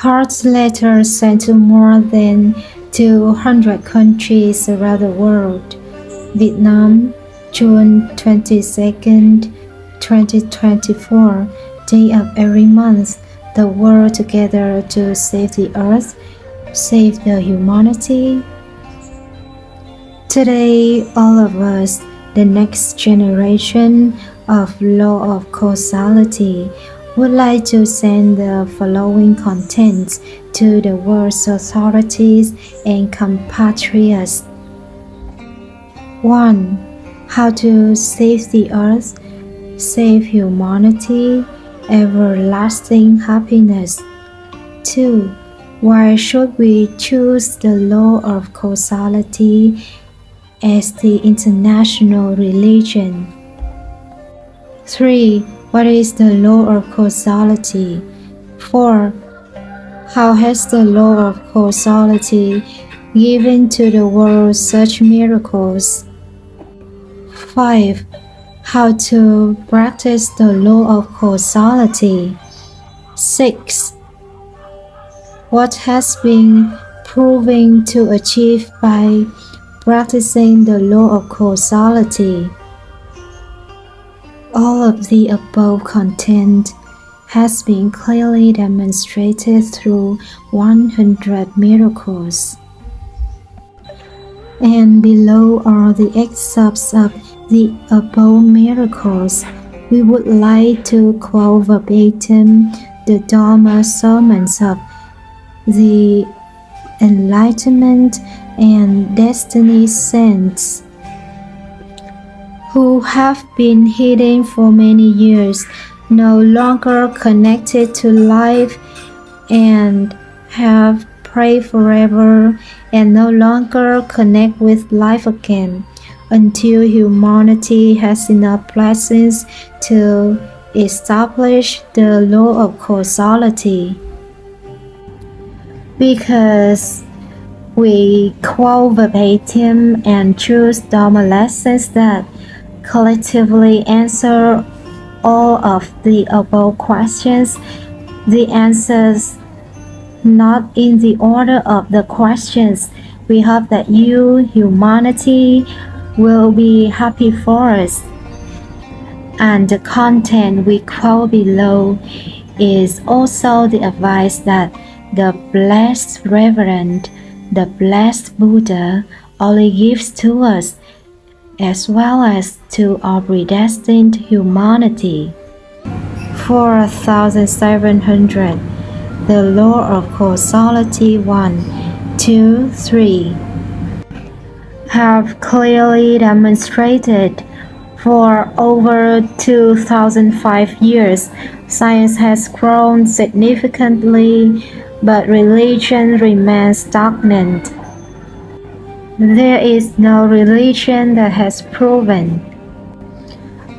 Hart's letters sent to more than 200 countries around the world. Vietnam, June 22nd, 2024. Day of every month, the world together to save the earth, save the humanity. Today, all of us, the next generation of law of causality, would like to send the following contents to the world's authorities and compatriots. 1. How to save the earth, save humanity, everlasting happiness. 2. Why should we choose the law of causality as the international religion? 3. What is the law of causality? 4. How has the law of causality given to the world such miracles? 5. How to practice the law of causality? 6. What has been proven to achieve by practicing the law of causality? All of the above content has been clearly demonstrated through 100 miracles. And below are the excerpts of the above miracles. We would like to quote verbatim the Dharma sermons of the Enlightenment and Destiny saints, who have been hidden for many years, no longer connected to life, and have prayed forever and no longer connect with life again, until humanity has enough blessings to establish the law of causality. Because we quote verbatim and choose Dharma lessons that collectively answer all of the above questions, the answers not in the order of the questions. We hope that you, humanity, will be happy for us. And the content we quote below is also the advice that the Blessed Reverend, the Blessed Buddha, only gives to us, as well as to our predestined humanity. 4700. The Law of Causality 1, 2, 3 have clearly demonstrated for over 2005 years. Science has grown significantly, but religion remains stagnant. There is no religion that has proven.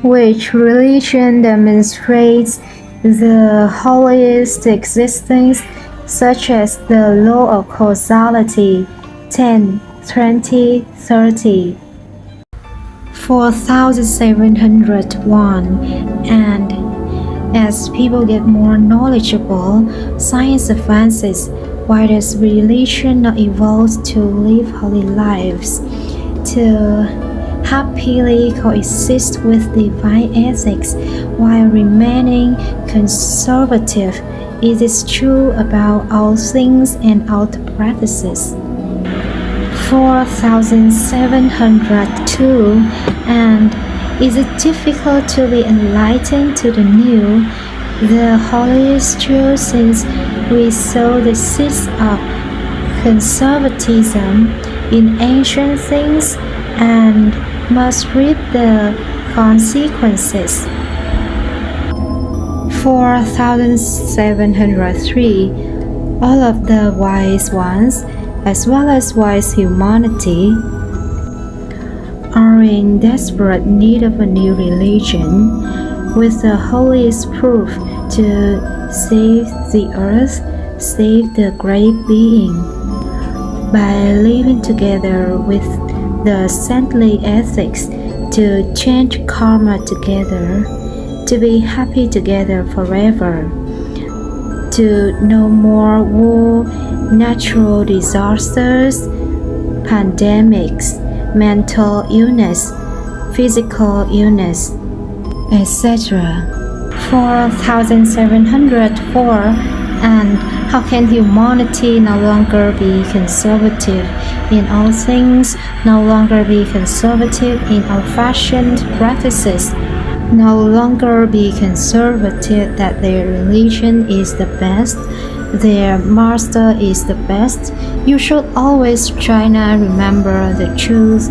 Which religion demonstrates the holiest existence, such as the law of causality? 10, 20, 30. 4701. And as people get more knowledgeable, science advances. Why does religion not evolve to live holy lives, to happily coexist with divine ethics while remaining conservative? It is true about all things and all practices. 4702. And is it difficult to be enlightened to the new, the holiest truth, since we sow the seeds of conservatism in ancient things and must reap the consequences? 4703. All of the wise ones, as well as wise humanity, are in desperate need of a new religion, with the holiest proof to save the earth, save the great being, by living together with the saintly ethics to change karma together, to be happy together forever, to no more war, natural disasters, pandemics, mental illness, physical illness, etc. 4704. And how can humanity no longer be conservative in all things, no longer be conservative in old-fashioned practices, no longer be conservative that their religion is the best, their master is the best? You should always try to remember the truth.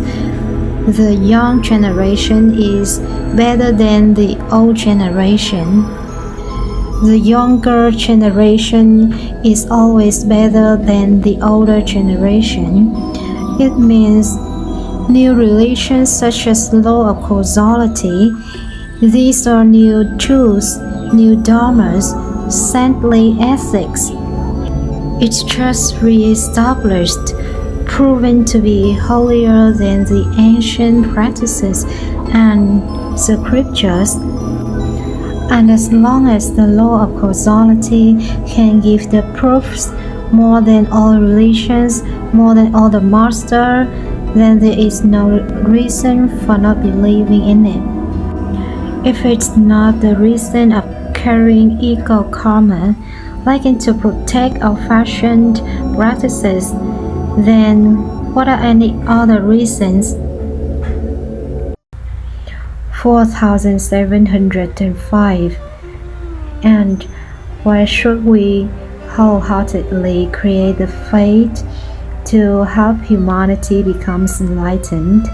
The young generation is better than the old generation. The younger generation is always better than the older generation. It means new relations such as law of causality. These are new truths, new dharmas, saintly ethics. It's just re-established, proven to be holier than the ancient practices and scriptures. And as long as the law of causality can give the proofs more than all religions, more than all the masters, then there is no reason for not believing in it. If it's not the reason of carrying ego karma, liking to protect old-fashioned practices, then what are any other reasons? 4705. And why should we wholeheartedly create the faith to help humanity become enlightened?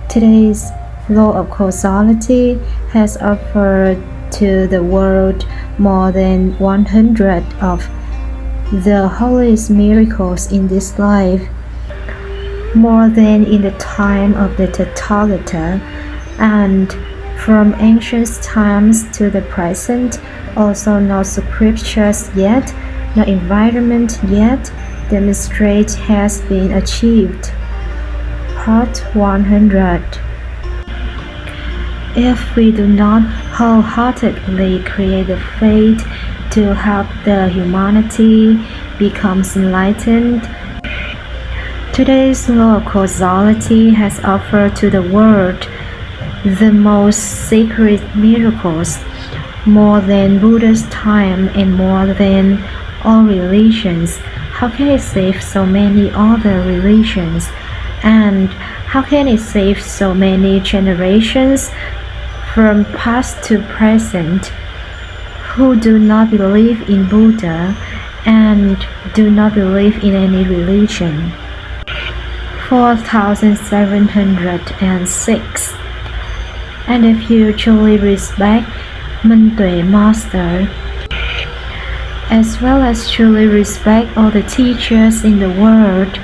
Today's law of causality has offered to the world more than 100 of the holiest miracles in this life, more than in the time of the Tathagata, and from ancient times to the present, also no scriptures yet, no environment yet demonstrate has been achieved. Part 100. If we do not wholeheartedly create the faith to help the humanity become enlightened, today's law of causality has offered to the world the most sacred miracles, more than Buddha's time and more than all religions. How can it save so many other religions? And how can it save so many generations from past to present who do not believe in Buddha and do not believe in any religion? 4706. And if you truly respect Mentui Master, as well as truly respect all the teachers in the world,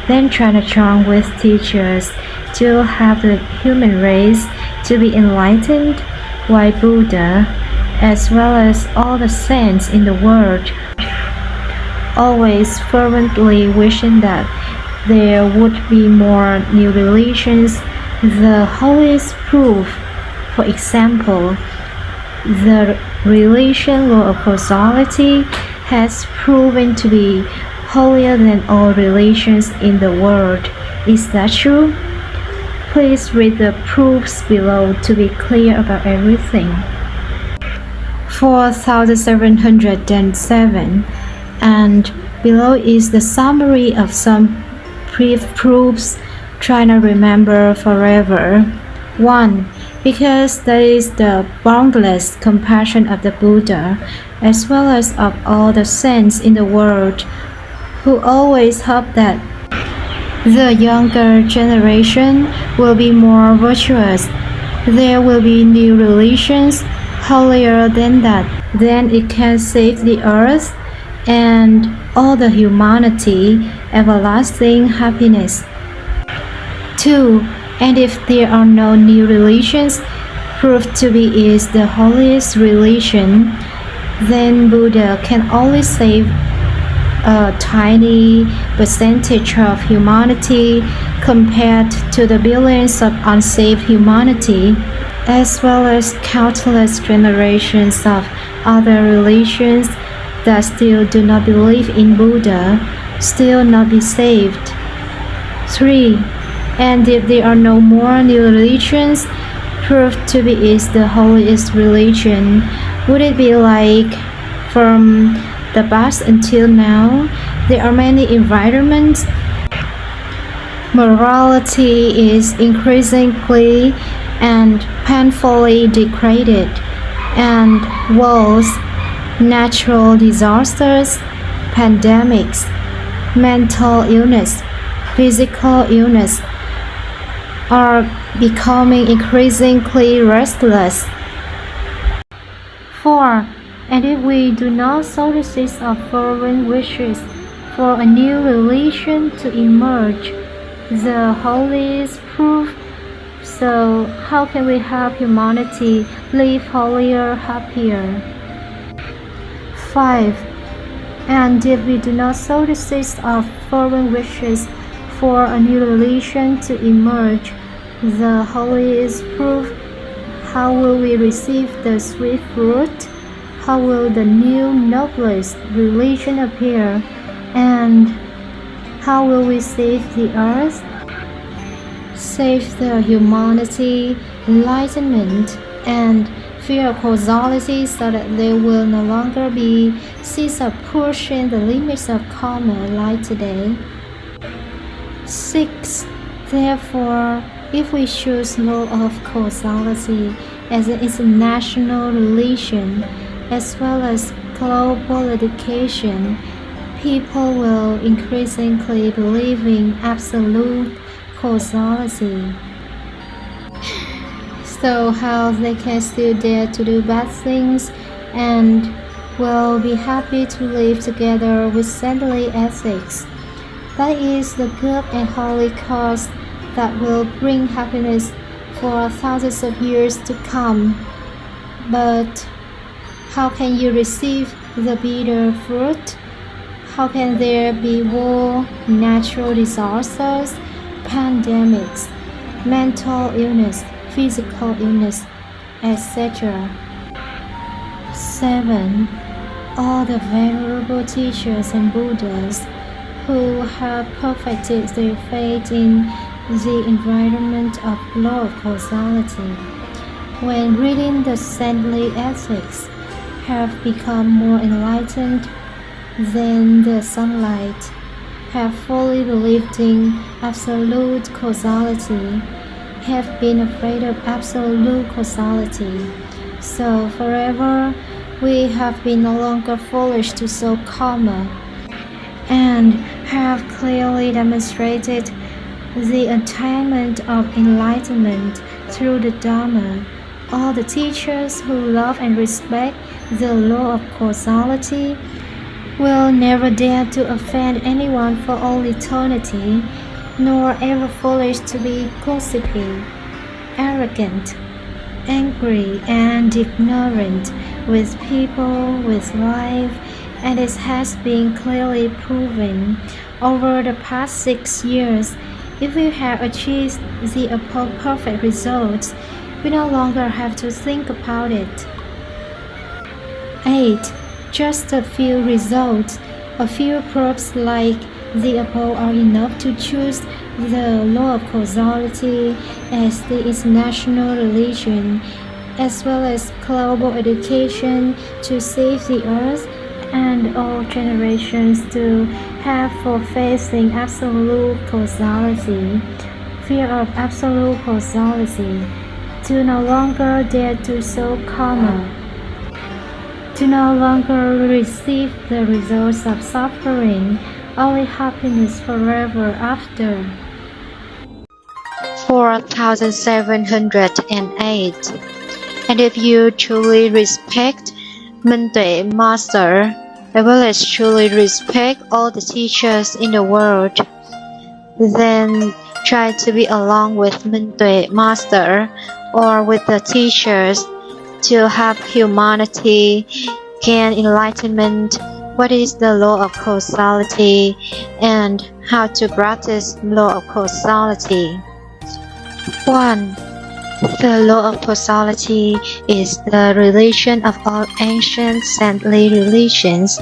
then try to join with teachers to have the human race to be enlightened, while Buddha, as well as all the saints in the world, always fervently wishing that there would be more new religions, the holiest proof. For example, the religion law of causality has proven to be holier than all religions in the world. Is that true? Please read the proofs below to be clear about everything. 4707. And below is the summary of some brief proofs. Try to remember forever. 1. Because that is the boundless compassion of the Buddha, as well as of all the saints in the world, who always hope that the younger generation will be more virtuous. There will be new religions holier than that. Then it can save the earth and all the humanity everlasting happiness. 2. And if there are no new religions proved to be is the holiest religion, then Buddha can only save a tiny percentage of humanity compared to the billions of unsaved humanity, as well as countless generations of other religions that still do not believe in Buddha, still not be saved. 3. And if there are no more new religions proved to be is the holiest religion, would it be like from the past until now, there are many environments? Morality is increasingly and painfully degraded, and wars, natural disasters, pandemics, mental illness, physical illness are becoming increasingly restless. 4. And if we do not solicit our fervent wishes for a new religion to emerge, the holiest proof, so how can we help humanity live holier, happier? 5. And if we do not solicit our fervent wishes for a new religion to emerge, the holiest proof, how will we receive the sweet fruit? How will the new noblest religion appear? And how will we save the earth? Save the humanity, enlightenment, and fear of causality so that there will no longer be seeds of pushing the limits of karma like today. 6. Therefore, if we choose law of causality as an international religion, as well as global education, people will increasingly believe in absolute causality. So how they can still dare to do bad things and will be happy to live together with saintly ethics. That is the good and holy cause that will bring happiness for thousands of years to come. But how can you receive the bitter fruit? How can there be war, natural disasters, pandemics, mental illness, physical illness, etc.? 7. All the venerable teachers and Buddhas who have perfected their faith in the environment of law of causality, when reading the saintly ethics, have become more enlightened than the sunlight, have fully believed in absolute causality, have been afraid of absolute causality. So forever we have been no longer foolish to sow karma, and have clearly demonstrated the attainment of enlightenment through the Dharma. All the teachers who love and respect the law of causality will never dare to offend anyone for all eternity, nor ever foolish to be gossiping, arrogant, angry, and ignorant with people, with life, and it has been clearly proven over the past 6 years. If we have achieved the above perfect results, we no longer have to think about it. 8. Just a few results, a few proofs like the above are enough to choose the law of causality as the international religion, as well as global education to save the earth and all generations to have for faith in absolute causality, fear of absolute causality, to no longer dare to sow karma, to no longer receive the results of suffering, only happiness forever after. 4708. And if you truly respect Mentui Master, as well as truly respect all the teachers in the world, then Try to be along with Mentue Master or with the teachers to have humanity, gain enlightenment, what is the law of causality, and how to practice law of causality. 1. The law of causality is the religion of all ancient saintly religions,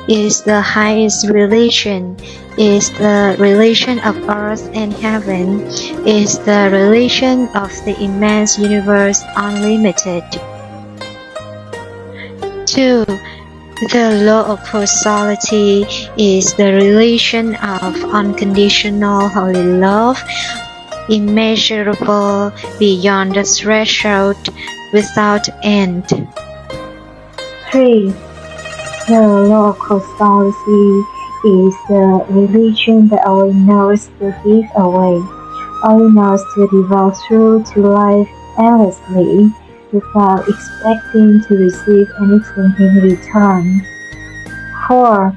is the highest religion, is the religion of earth and heaven, is the religion of the immense universe unlimited. 2. The law of causality is the religion of unconditional holy love, immeasurable beyond the threshold, without end. 3. The law of causality is the religion that only knows to give away, only knows to devote through to life endlessly, without expecting to receive anything in return. 4.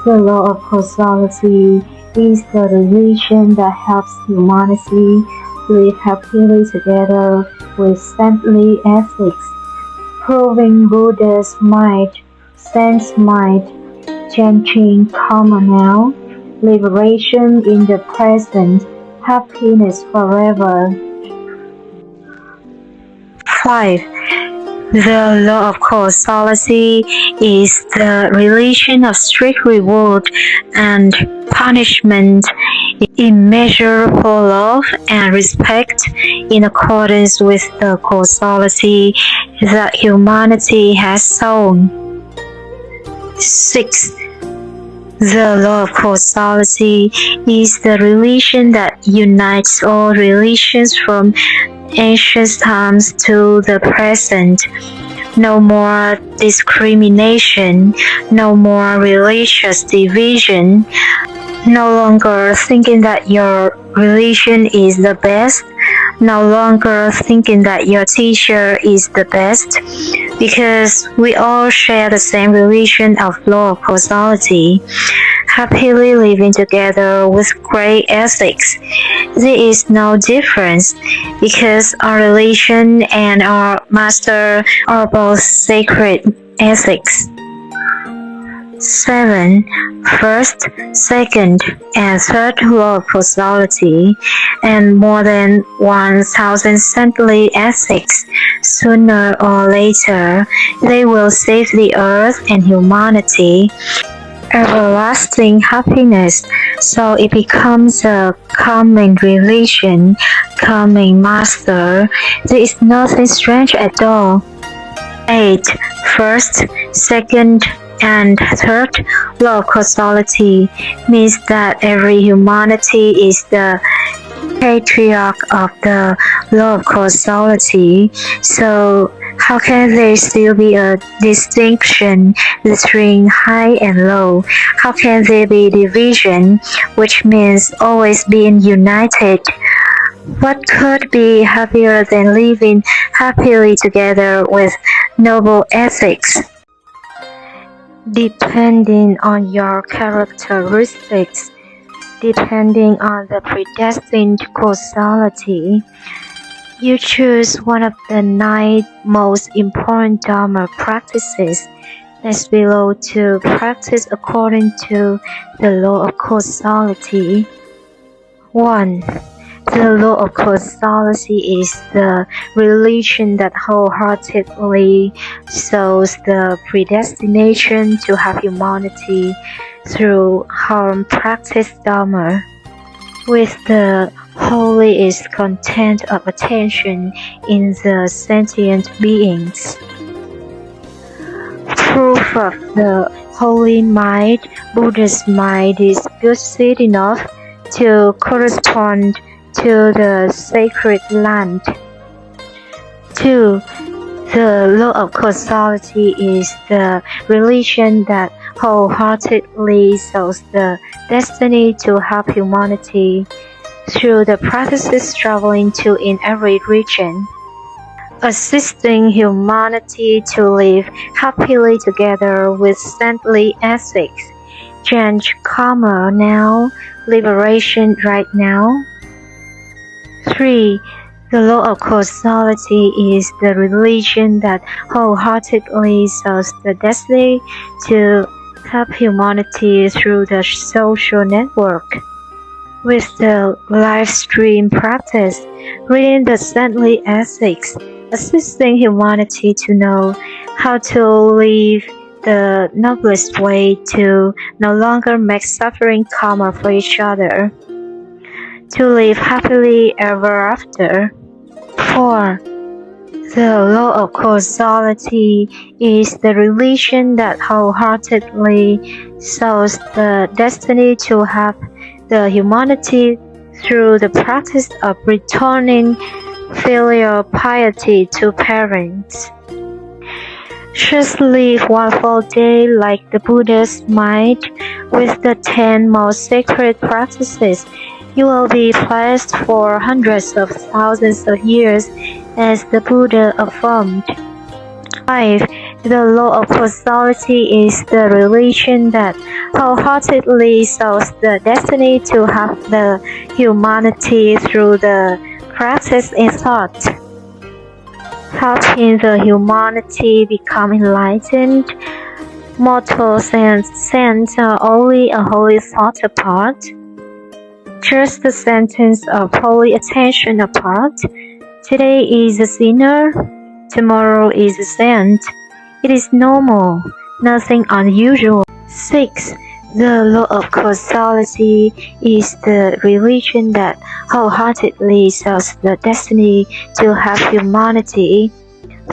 The law of causality is the religion that helps humanity live happily together with saintly ethics, proving Buddha's might, saints' might, changing karma now, liberation in the present, happiness forever. 5. The law of causality is the religion of strict reward and punishment, immeasurable love and respect in accordance with the causality that humanity has sown. 6. The law of causality is the religion that unites all religions from ancient times to the present. No more discrimination, no more religious division, no longer thinking that your religion is the best, no longer thinking that your teacher is the best, because we all share the same religion of law of causality, happily living together with great ethics. There is no difference, because our religion and our master are both sacred ethics. 7. First, second, and third law of causality, and more than 1,000 saintly ethics. Sooner or later, they will save the earth and humanity, everlasting happiness, so it becomes a common religion, common master. There is nothing strange at all. 8. First, second, and third law of causality means that every humanity is the patriarch of the law of causality, so how can there still be a distinction between high and low? How can there be division, which means always being united? What could be happier than living happily together with noble ethics? Depending on your characteristics, depending on the predestined causality, you choose one of the 9 most important Dharma practices as below to practice according to the law of causality. 1. The law of causality is the religion that wholeheartedly shows the predestination to have humanity through harm practice Dharma, with the holiest content of attention in the sentient beings. Proof of the holy mind, Buddha's mind is good seed enough to correspond to the sacred land. 2. The law of causality is the religion that wholeheartedly shows the destiny to help humanity through the practices traveling to in every region, assisting humanity to live happily together with saintly ethics, change karma now, liberation right now. 3. The law of causality is the religion that wholeheartedly serves the destiny to help humanity through the social network. With the live stream practice, reading the saintly ethics, assisting humanity to know how to live the noblest way to no longer make suffering karma for each other, to live happily ever after. 4. The law of causality is the religion that wholeheartedly sows the destiny to help the humanity through the practice of returning filial piety to parents. Just live one full day like the Buddha's might with the 10 most sacred practices. You will be blessed for hundreds of thousands of years, as the Buddha affirmed. 5. The law of causality is the religion that wholeheartedly sows the destiny to help the humanity through the practice in thought, helping the humanity become enlightened. Mortals and saints are only a holy thought apart, just a sentence of holy attention apart. Today is a sinner, tomorrow is a saint. It is normal, nothing unusual. 6. The law of causality is the religion that wholeheartedly serves the destiny to help humanity,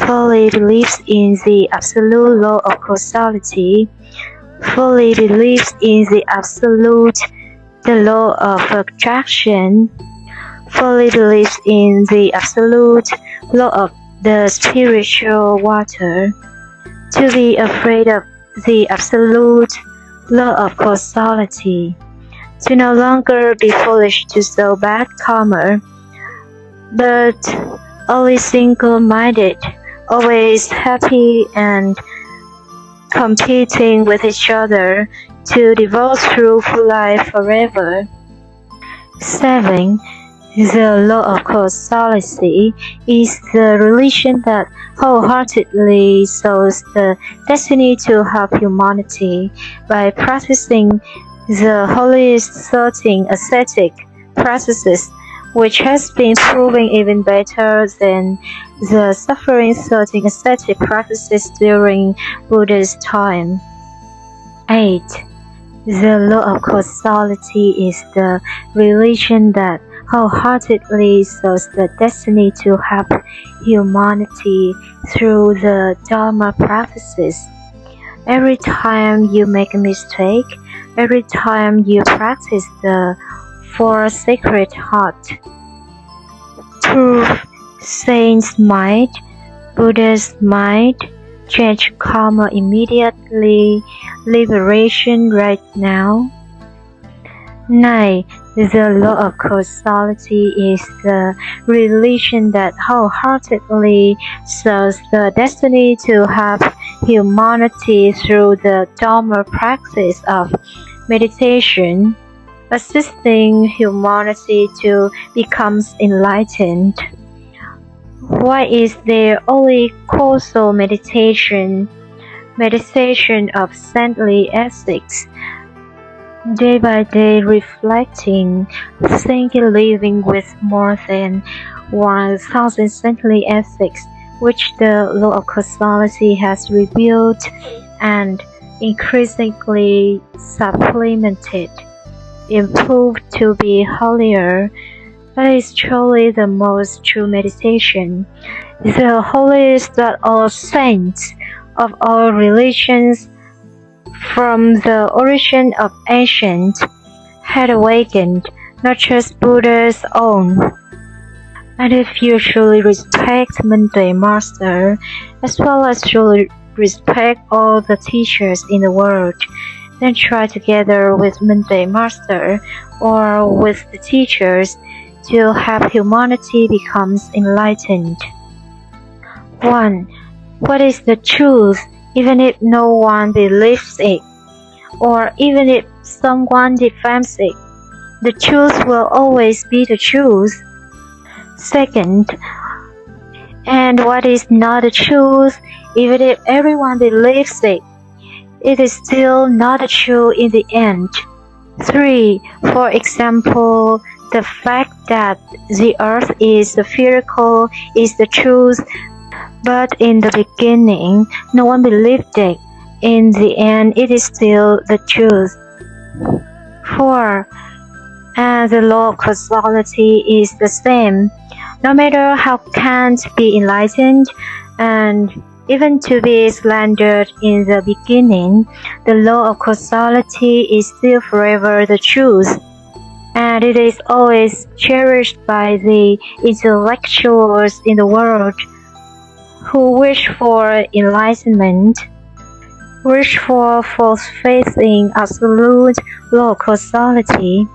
fully believes in the absolute law of causality, fully believes in the absolute, the law of attraction, fully believes in the absolute law of the spiritual water. To be afraid of the absolute law of causality, to no longer be foolish to sow bad karma, but always single-minded, always happy and competing with each other to devote through life forever. 7. The law of causality is the religion that wholeheartedly sows the destiny to help humanity by practicing the holiest 13 ascetic practices, which has been proven even better than the suffering 13 ascetic practices during Buddha's time. 8. The law of causality is the religion that wholeheartedly sows the destiny to help humanity through the Dharma practices. Every time you make a mistake, every time you practice the 4 sacred hearts, proof, saint's might, Buddha's might, change karma immediately, liberation right now. 9. The law of causality is the religion that wholeheartedly serves the destiny to help humanity through the Dharma practice of meditation, assisting humanity to become enlightened. Why is there only causal meditation, meditation of saintly ethics? Day by day reflecting, thinking, living with more than 1,000 saintly ethics, which the law of causality has revealed and increasingly supplemented, improved to be holier. That is truly the most true meditation, the holiest that all saints of all religions from the origin of ancient had awakened, not just Buddha's own. And if you truly respect Mendui Master, as well as truly respect all the teachers in the world, then try together with Mendui Master or with the teachers to help humanity becomes enlightened. 1. What is the truth, even if no one believes it? or even if someone defames it, the truth will always be the truth. Second, and what is not the truth, even if everyone believes it, it is still not true in the end. 3. For example, the fact that the earth is spherical is the truth, but in the beginning, no one believed it. In the end, it is still the truth. 4. And the law of causality is the same. No matter how Kant be enlightened, and even to be slandered in the beginning, the law of causality is still forever the truth, and it is always cherished by the intellectuals in the world who wish for enlightenment, wish for false faith in absolute law of causality.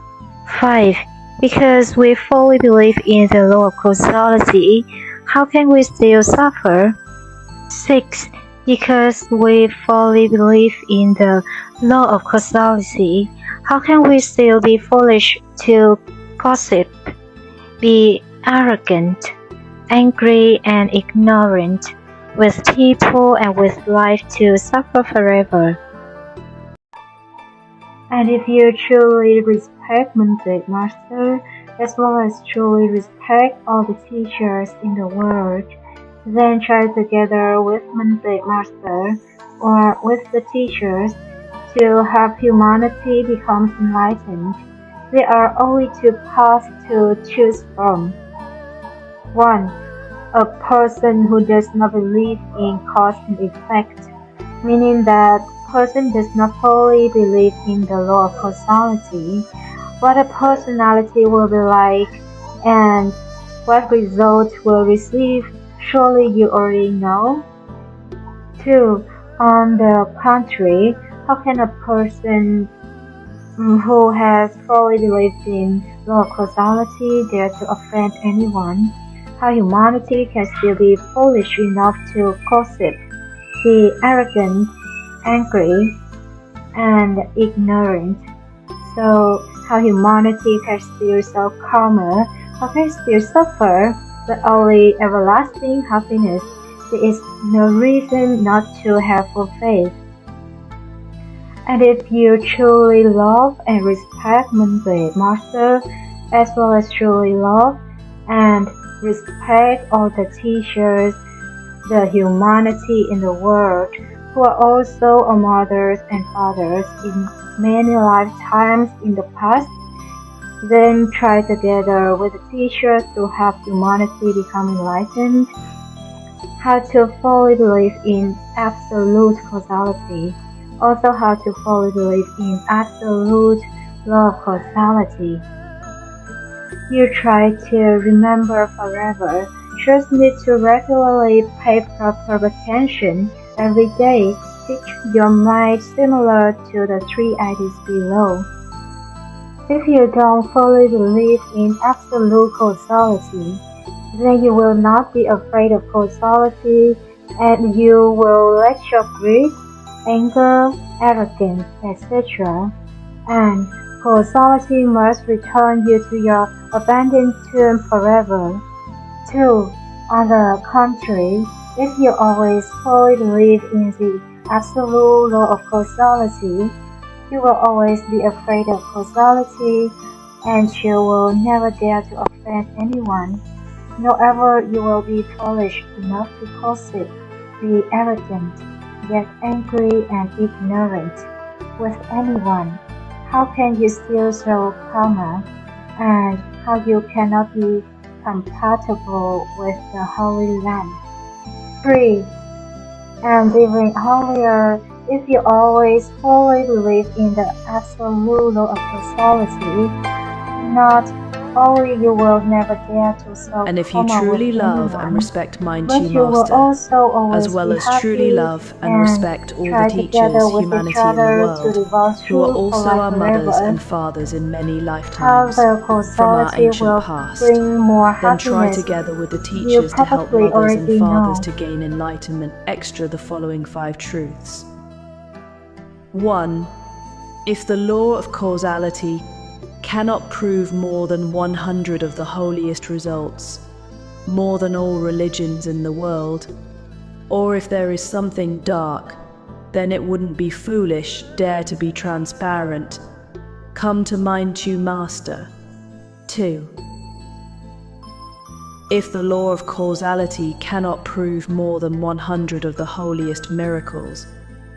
5. Because we fully believe in the law of causality, how can we still suffer? 6. Because we fully believe in the law of causality, how can we still be foolish to gossip, be arrogant, angry and ignorant with people and with life to suffer forever? And if you truly respect Monbet Master, as well as truly respect all the teachers in the world, then try together with Monbet Master or with the teachers to have humanity become enlightened. There are only two paths to choose from. 1. A person who does not believe in cause and effect, meaning that person does not fully believe in the law of causality, what a personality will be like, and what result will receive, surely you already know. 2. On the contrary, how can a person who has fully believed in law of causality dare to offend anyone? How humanity can still be foolish enough to gossip, be arrogant, angry, and ignorant? So, how humanity can still solve karma, how can still suffer, but only everlasting happiness? There is no reason not to have full faith. And if you truly love and respect Monbet Master, as well as truly love and respect all the teachers, the humanity in the world, who are also our mothers and fathers in many lifetimes in the past, then try together with the teachers to have humanity become enlightened, how to fully believe in absolute causality, also how to fully believe in absolute law of causality. You try to remember forever, just need to regularly pay proper attention every day. Teach your mind similar to the 3 ideas below. If you don't fully believe in absolute causality, then you will not be afraid of causality, and you will let your greed, anger, arrogance, etc. and causality must return you to your abandoned tomb forever. 2. On the contrary, if you always fully believe in the absolute law of causality, you will always be afraid of causality, and you will never dare to offend anyone. Nor ever you will be foolish enough to gossip, be arrogant, get angry and ignorant with anyone. How can you still show karma, and how you cannot be compatible with the Holy Land? 3. And even holier, if you always fully believe in the absolute law of causality, not only you will never dare to solve and if you karma truly with love anyone, and respect Mind but Chi you will Master, also always as well be as happy truly love and respect all the try teachers, together with humanity each in the other world, to divulge who are truth also for life our mothers forever. and fathers in many How lifetimes the from our causality ancient will past. bring more Then try happiness, together with the you teachers to help probably mothers and already fathers know. to gain enlightenment extra the following 5 truths. 1. If the law of causality cannot prove more than 100 of the holiest results, more than all religions in the world, or if there is something dark, then it wouldn't be foolish, dare to be transparent. Come to mind to Master. 2. If the law of causality cannot prove more than 100 of the holiest miracles,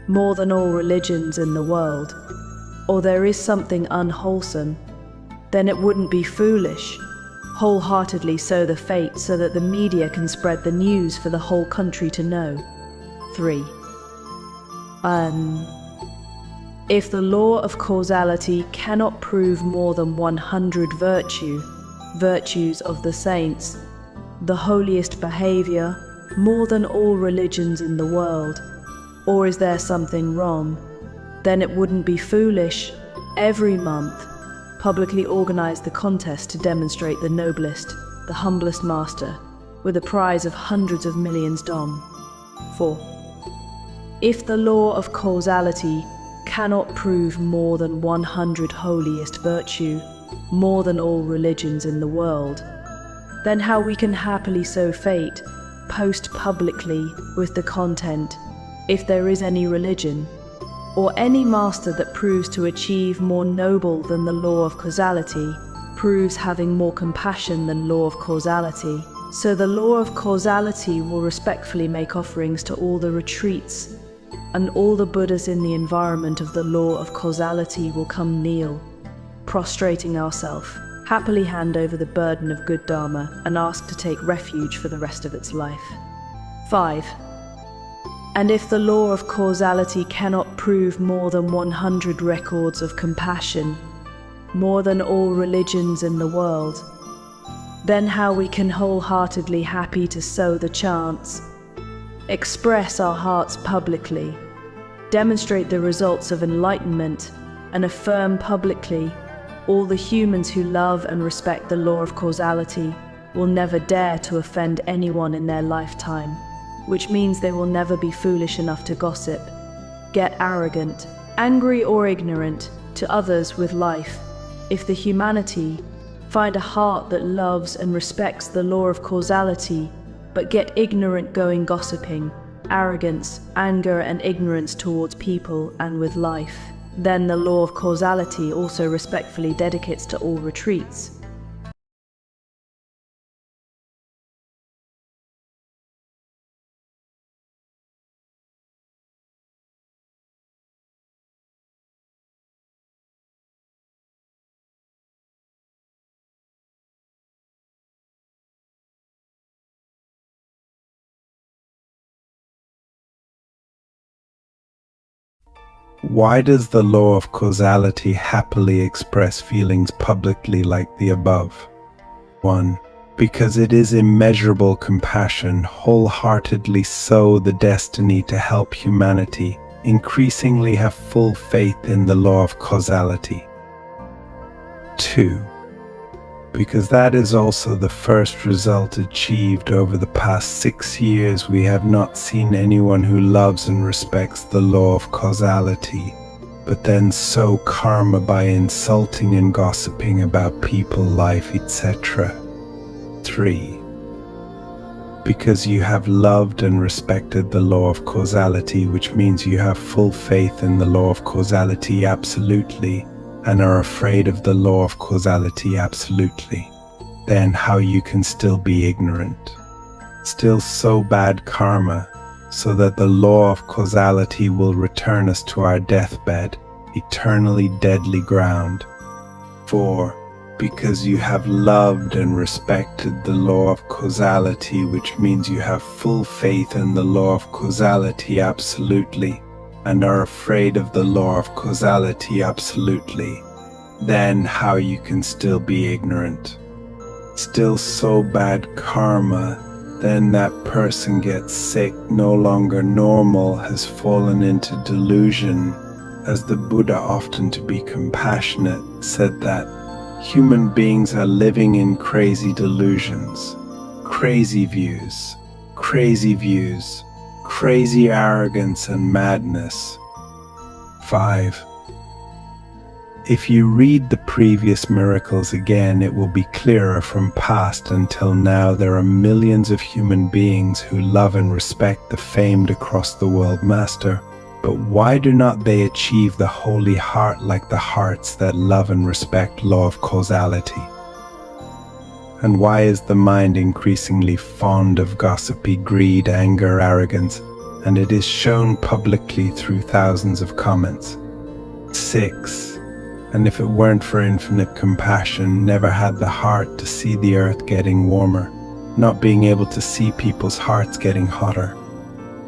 more than all religions in the world, or there is something unwholesome, then it wouldn't be foolish, wholeheartedly sow the fate so that the media can spread the news for the whole country to know. 3. If the law of causality cannot prove more than 100 virtues of the saints, the holiest behavior, more than all religions in the world, or is there something wrong, then it wouldn't be foolish, every month, publicly organize the contest to demonstrate the noblest, the humblest master, with a prize of hundreds of millions dom. 4. If the law of causality cannot prove more than 100 holiest virtue, more than all religions in the world, then how we can happily sow fate, post publicly with the content, if there is any religion, or any master that proves to achieve more noble than the law of causality, proves having more compassion than law of causality, so the law of causality will respectfully make offerings to all the retreats, and all the Buddhas in the environment of the law of causality will come kneel, prostrating ourselves, happily hand over the burden of good Dharma and ask to take refuge for the rest of its life. 5. And if the law of causality cannot prove more than 100 records of compassion, more than all religions in the world, then how we can wholeheartedly happy to sow the chants, express our hearts publicly, demonstrate the results of enlightenment, and affirm publicly all the humans who love and respect the law of causality will never dare to offend anyone in their lifetime, which means they will never be foolish enough to gossip, get arrogant, angry or ignorant to others with life, if the humanity find a heart that loves and respects the law of causality, but get ignorant going gossiping, arrogance, anger and ignorance towards people and with life, then the law of causality also respectfully dedicates to all retreats. Why does the law of causality happily express feelings publicly like the above? 1. Because it is immeasurable compassion, wholeheartedly sow the destiny to help humanity, increasingly have full faith in the law of causality. 2. Because that is also the first result achieved over the past 6 years. We have not seen anyone who loves and respects the law of causality, but then sow karma by insulting and gossiping about people, life, etc. 3. Because you have loved and respected the law of causality, which means you have full faith in the law of causality absolutely, and are afraid of the law of causality absolutely, then how you can still be ignorant, still sow bad karma, so that the law of causality will return us to our deathbed, eternally deadly ground. 4. Because you have loved and respected the law of causality, which means you have full faith in the law of causality absolutely, and are afraid of the law of causality absolutely, then how you can still be ignorant, still sow bad karma, then that person gets sick, no longer normal, has fallen into delusion, as the Buddha, often to be compassionate, said that human beings are living in crazy delusions, crazy views, crazy arrogance and madness. 5. If you read the previous miracles again, it will be clearer from past until now there are millions of human beings who love and respect the famed across the world master. But why do not they achieve the holy heart like the hearts that love and respect law of causality? And why is the mind increasingly fond of gossipy greed, anger, arrogance, and it is shown publicly through thousands of comments? 6. And if it weren't for infinite compassion, never had the heart to see the earth getting warmer, not being able to see people's hearts getting hotter,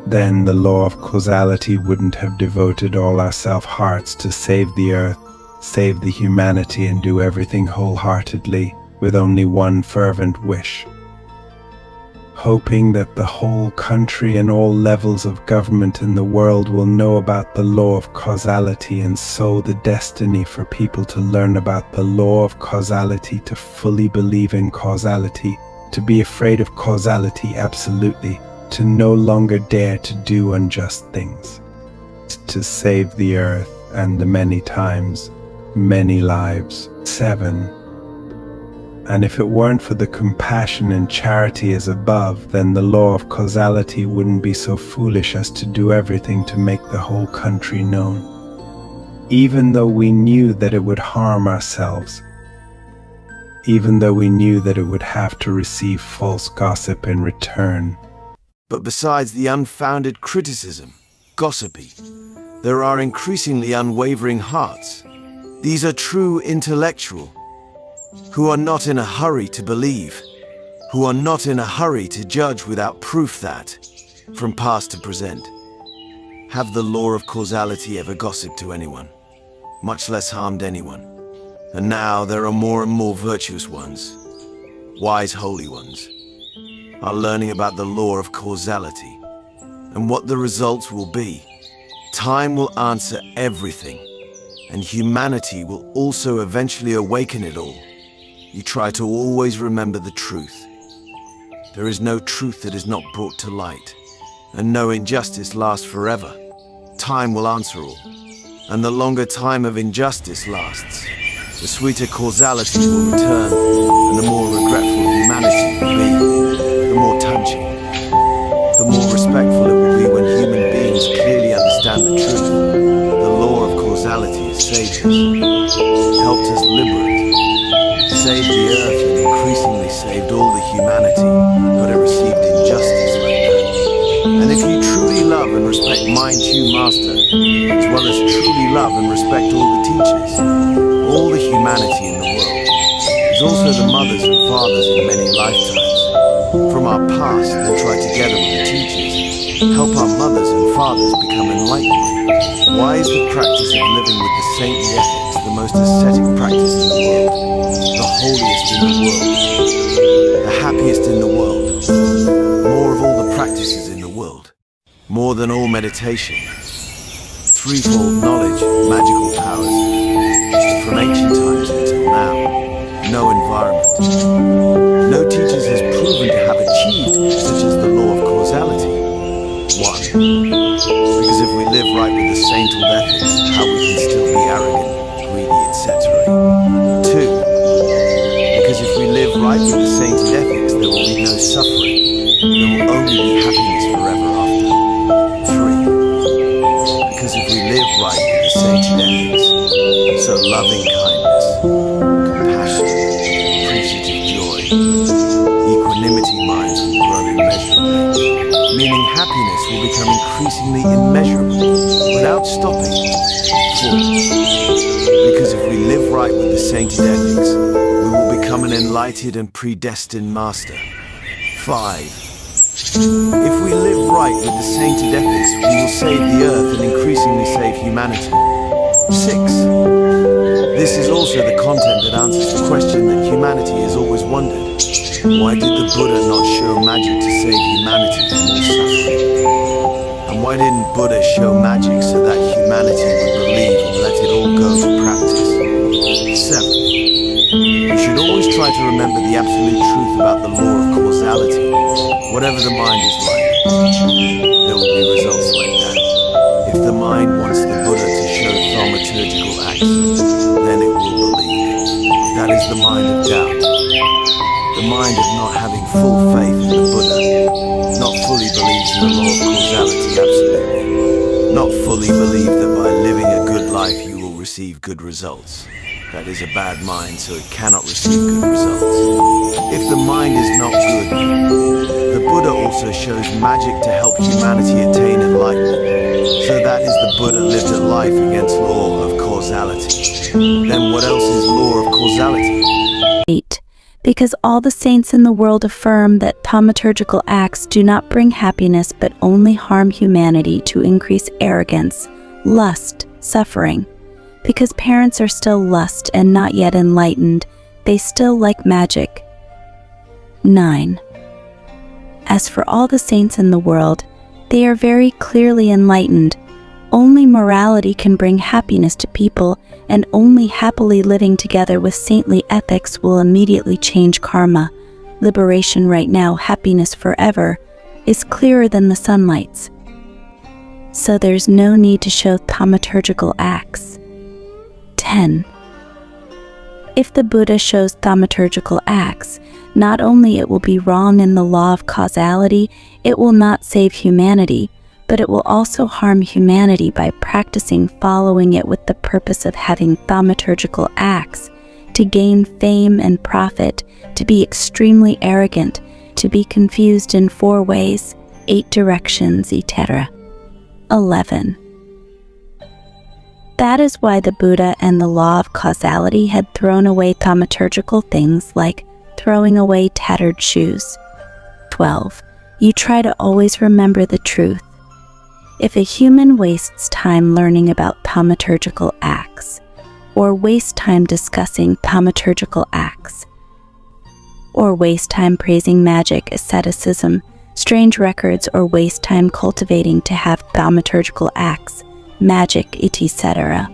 then the law of causality wouldn't have devoted all our self-hearts to save the earth, save the humanity, and do everything wholeheartedly with only one fervent wish, hoping that the whole country and all levels of government in the world will know about the law of causality and sow the destiny for people to learn about the law of causality, to fully believe in causality, to be afraid of causality absolutely, to no longer dare to do unjust things, to save the earth and the many times, many lives. 7. And if it weren't for the compassion and charity as above, then the law of causality wouldn't be so foolish as to do everything to make the whole country known, even though we knew that it would harm ourselves, even though we knew that it would have to receive false gossip in return. But besides the unfounded criticism, gossipy, there are increasingly unwavering hearts. These are true intellectual, who are not in a hurry to believe, who are not in a hurry to judge without proof that, from past to present, have the law of causality ever gossiped to anyone, much less harmed anyone. And now there are more and more virtuous ones, wise holy ones, are learning about the law of causality and what the results will be. Time will answer everything, and humanity will also eventually awaken it all. You try to always remember the truth. There is no truth that is not brought to light, and no injustice lasts forever. Time will answer all, and the longer time of injustice lasts, the sweeter causality will return, and the more regretful humanity will be, the more touching, the more respectful it will be when human beings clearly understand the truth. The law of causality has saved us, helped us liberate, saved the earth, and increasingly saved all the humanity, but it received injustice like that. And if you truly love and respect Mind True Master, as well as truly love and respect all the teachers, all the humanity in the world, is also the mothers and fathers in many lifetimes, from our past, then try together with the teachers, help our mothers and fathers become enlightened. Why is the practice of living with the saintly ethics the most ascetic practice in the world? The holiest in the world, the happiest in the world, more of all the practices in the world, more than all meditation, threefold knowledge, magical powers, from ancient times until now, no environment, no teachers has proven to have achieved such as the law of causality. 1. Because if we live right with the saint-old ethics, how we can still be arrogant, greedy, etc. 2. Because if we live right with the sainted ethics, there will be no suffering. There will only be happiness forever after. 3. Because if we live right with the sainted ethics, so loving kindness, compassion, appreciative joy, equanimity minds will grow immeasurably, meaning happiness will become increasingly immeasurable without stopping. 4. Because if we live right with the sainted ethics, we will become an enlightened and predestined master. 5. If we live right with the sainted ethics, we will save the earth and increasingly save humanity. 6. This is also the content that answers the question that humanity has always wondered. Why did the Buddha not show magic to save humanity from all suffering? And why didn't Buddha show magic so that humanity would believe and let it all go to practice? 7. You should always try to remember the absolute truth about the law of causality. Whatever the mind is like, there will be results like that. If the mind wants the Buddha to show thaumaturgical acts, then is the mind of doubt, the mind of not having full faith in the Buddha, not fully believes in the law of causality absolutely, not fully believe that by living a good life you will receive good results. That is a bad mind, so it cannot receive good results. If the mind is not good, the Buddha also shows magic to help humanity attain enlightenment. So that is the Buddha lived a life against law of causality. Then what else is law of causality? 8. Because all the saints in the world affirm that thaumaturgical acts do not bring happiness but only harm humanity to increase arrogance, lust, suffering. Because parents are still lust and not yet enlightened, they still like magic. 9. As for all the saints in the world, they are very clearly enlightened. Only morality can bring happiness to people, and only happily living together with saintly ethics will immediately change karma. Liberation right now, happiness forever, is clearer than the sunlights. So there's no need to show thaumaturgical acts. 10. If the Buddha shows thaumaturgical acts, not only it will be wrong in the law of causality, it will not save humanity, but it will also harm humanity by practicing following it with the purpose of having thaumaturgical acts, to gain fame and profit, to be extremely arrogant, to be confused in 4 ways, 8 directions, etc. 11. That is why the Buddha and the law of causality had thrown away thaumaturgical things like throwing away tattered shoes. 12. You try to always remember the truth. If a human wastes time learning about thaumaturgical acts, or waste time discussing thaumaturgical acts, or waste time praising magic, asceticism, strange records, or waste time cultivating to have thaumaturgical acts, magic, etc.,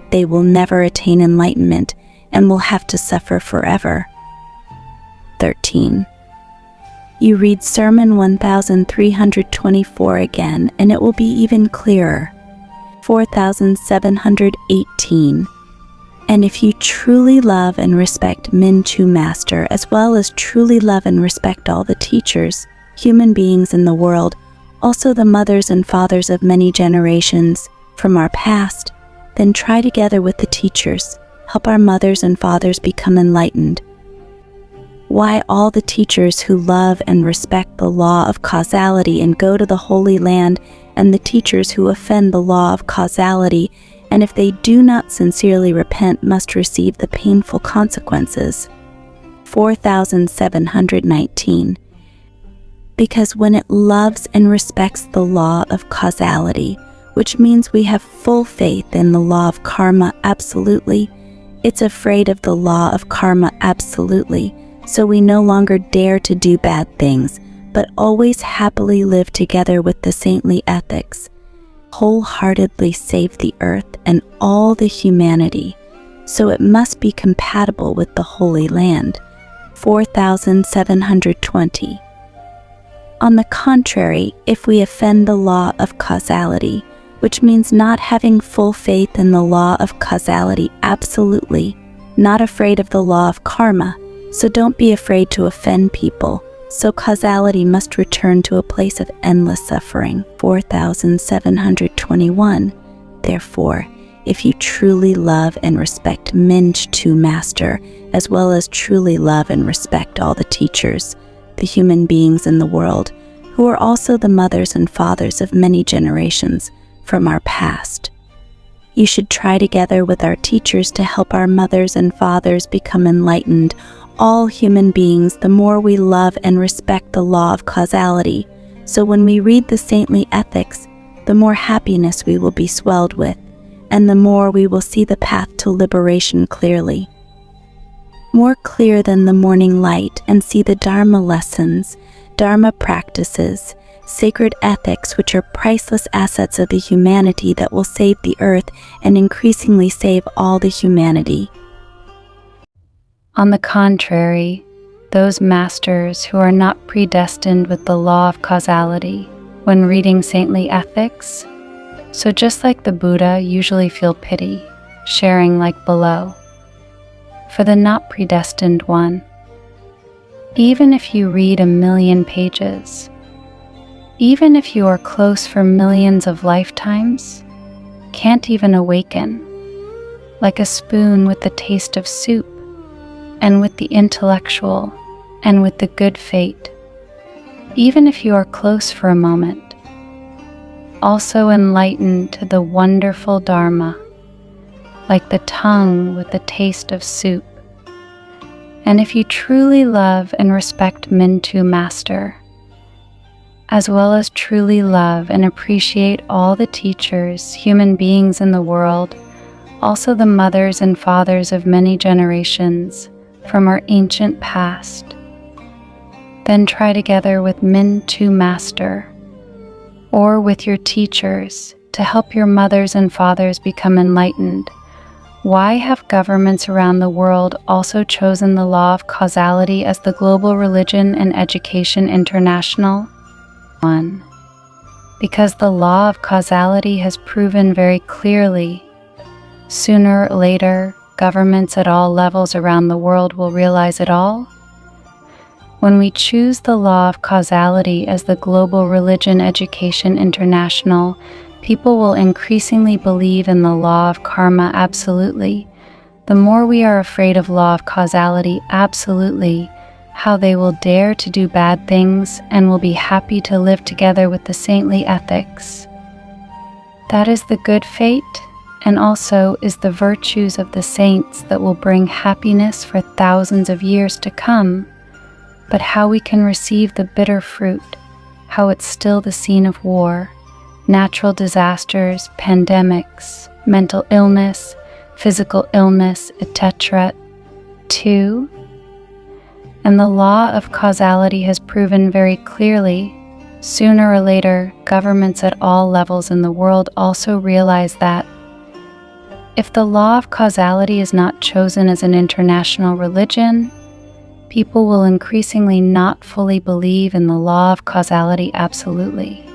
they will never attain enlightenment and will have to suffer forever. 13. You read Sermon 1324 again, and it will be even clearer. 4718. And if you truly love and respect Min-Chu Master, as well as truly love and respect all the teachers, human beings in the world, also the mothers and fathers of many generations from our past, then try together with the teachers, help our mothers and fathers become enlightened. Why all the teachers who love and respect the law of causality and go to the Holy Land, and the teachers who offend the law of causality, and if they do not sincerely repent, must receive the painful consequences. 4719. Because when it loves and respects the law of causality, which means we have full faith in the law of karma absolutely, it's afraid of the law of karma absolutely, so we no longer dare to do bad things, but always happily live together with the saintly ethics, wholeheartedly save the earth and all the humanity, so it must be compatible with the Holy Land. 4720. On the contrary, if we offend the law of causality, which means not having full faith in the law of causality absolutely, not afraid of the law of karma, so don't be afraid to offend people, so causality must return to a place of endless suffering. 4721. Therefore, if you truly love and respect Min-Chu Master, as well as truly love and respect all the teachers, the human beings in the world, who are also the mothers and fathers of many generations from our past, you should try together with our teachers to help our mothers and fathers become enlightened. All human beings, the more we love and respect the law of causality, so when we read the saintly ethics, the more happiness we will be swelled with, and the more we will see the path to liberation clearly. More clear than the morning light, and see the Dharma lessons, Dharma practices, sacred ethics which are priceless assets of the humanity that will save the earth and increasingly save all the humanity. On the contrary, those masters who are not predestined with the law of causality, when reading saintly ethics, so just like the Buddha, usually feel pity, sharing like below. for the not predestined one. Even if you read 1,000,000 pages, even if you are close for millions of lifetimes, can't even awaken, like a spoon with the taste of soup, and with the intellectual, and with the good fate, even if you are close for a moment, also enlightened to the wonderful Dharma, like the tongue with the taste of soup. And if you truly love and respect Mintu Master, as well as truly love and appreciate all the teachers, human beings in the world, also the mothers and fathers of many generations from our ancient past, then try together with Mintu Master or with your teachers to help your mothers and fathers become enlightened. Why have governments around the world also chosen the law of causality as the global religion and education international? 1. Because the law of causality has proven very clearly, sooner or later, governments at all levels around the world will realize it all. When we choose the law of causality as the global religion education international, people will increasingly believe in the law of karma absolutely. The more we are afraid of law of causality absolutely, how they will dare to do bad things and will be happy to live together with the saintly ethics. That is the good fate, and also is the virtues of the saints that will bring happiness for thousands of years to come. But how we can receive the bitter fruit, how it's still the scene of war, natural disasters, pandemics, mental illness, physical illness, etc. 2. And the law of causality has proven very clearly, sooner or later, governments at all levels in the world also realize that if the law of causality is not chosen as an international religion, people will increasingly not fully believe in the law of causality absolutely.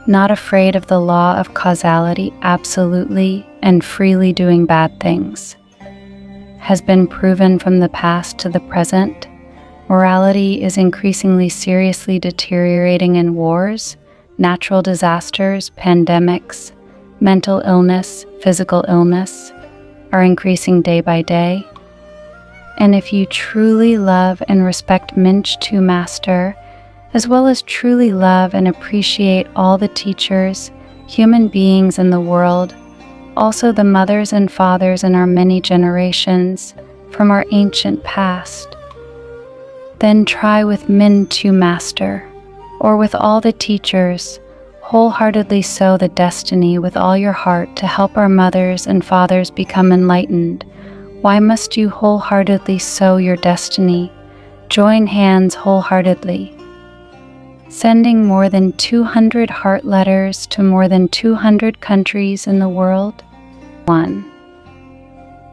Not afraid of the law of causality absolutely and freely doing bad things. Has been proven from the past to the present. Morality is increasingly seriously deteriorating in wars, natural disasters, pandemics, mental illness, physical illness are increasing day by day. And if you truly love and respect Mintu Master, as well as truly love and appreciate all the teachers, human beings in the world, also the mothers and fathers in our many generations from our ancient past, then try with Mintu Master, or with all the teachers, wholeheartedly sow the destiny with all your heart to help our mothers and fathers become enlightened. Why must you wholeheartedly sow your destiny? Join hands wholeheartedly. Sending more than 200 heart letters to more than 200 countries in the world. 1.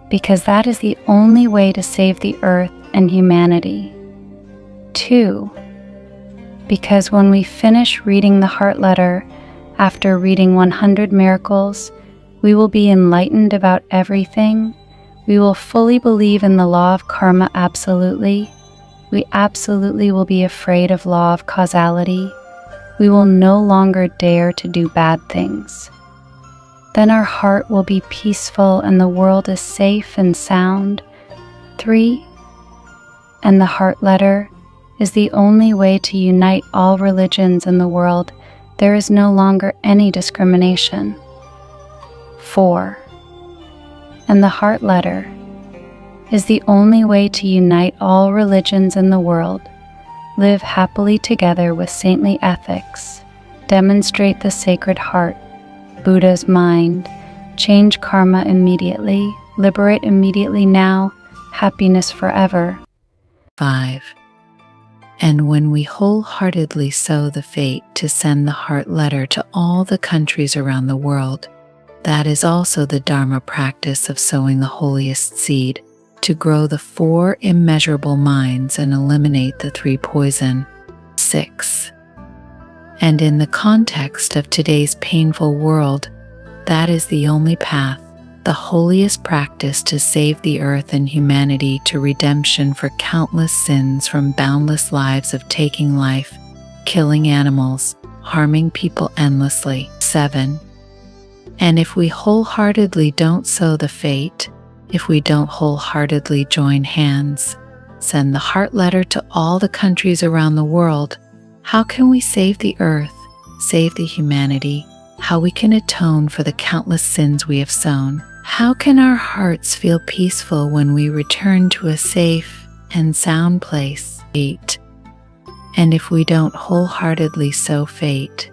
Because that is the only way to save the earth and humanity. 2. Because when we finish reading the heart letter, after reading 100 miracles, we will be enlightened about everything. We will fully believe in the law of karma absolutely. We absolutely will be afraid of law of causality. We will no longer dare to do bad things. Then our heart will be peaceful and the world is safe and sound. 3. And the heart letter is the only way to unite all religions in the world. There is no longer any discrimination. 4. And the heart letter is the only way to unite all religions in the world, live happily together with saintly ethics, demonstrate the Sacred Heart, Buddha's mind, change karma immediately, liberate immediately now, happiness forever. 5. And when we wholeheartedly sow the fate to send the heart letter to all the countries around the world, that is also the Dharma practice of sowing the holiest seed, to grow the 4 immeasurable minds and eliminate the 3 poison. 6. And in the context of today's painful world, that is the only path, the holiest practice to save the earth and humanity to redemption for countless sins from boundless lives of taking life, killing animals, harming people endlessly. 7. And if we wholeheartedly don't sow the fate, if we don't wholeheartedly join hands, send the heart letter to all the countries around the world, how can we save the earth, save the humanity? How we can atone for the countless sins we have sown? How can our hearts feel peaceful when we return to a safe and sound place? 8. And if we don't wholeheartedly sow fate,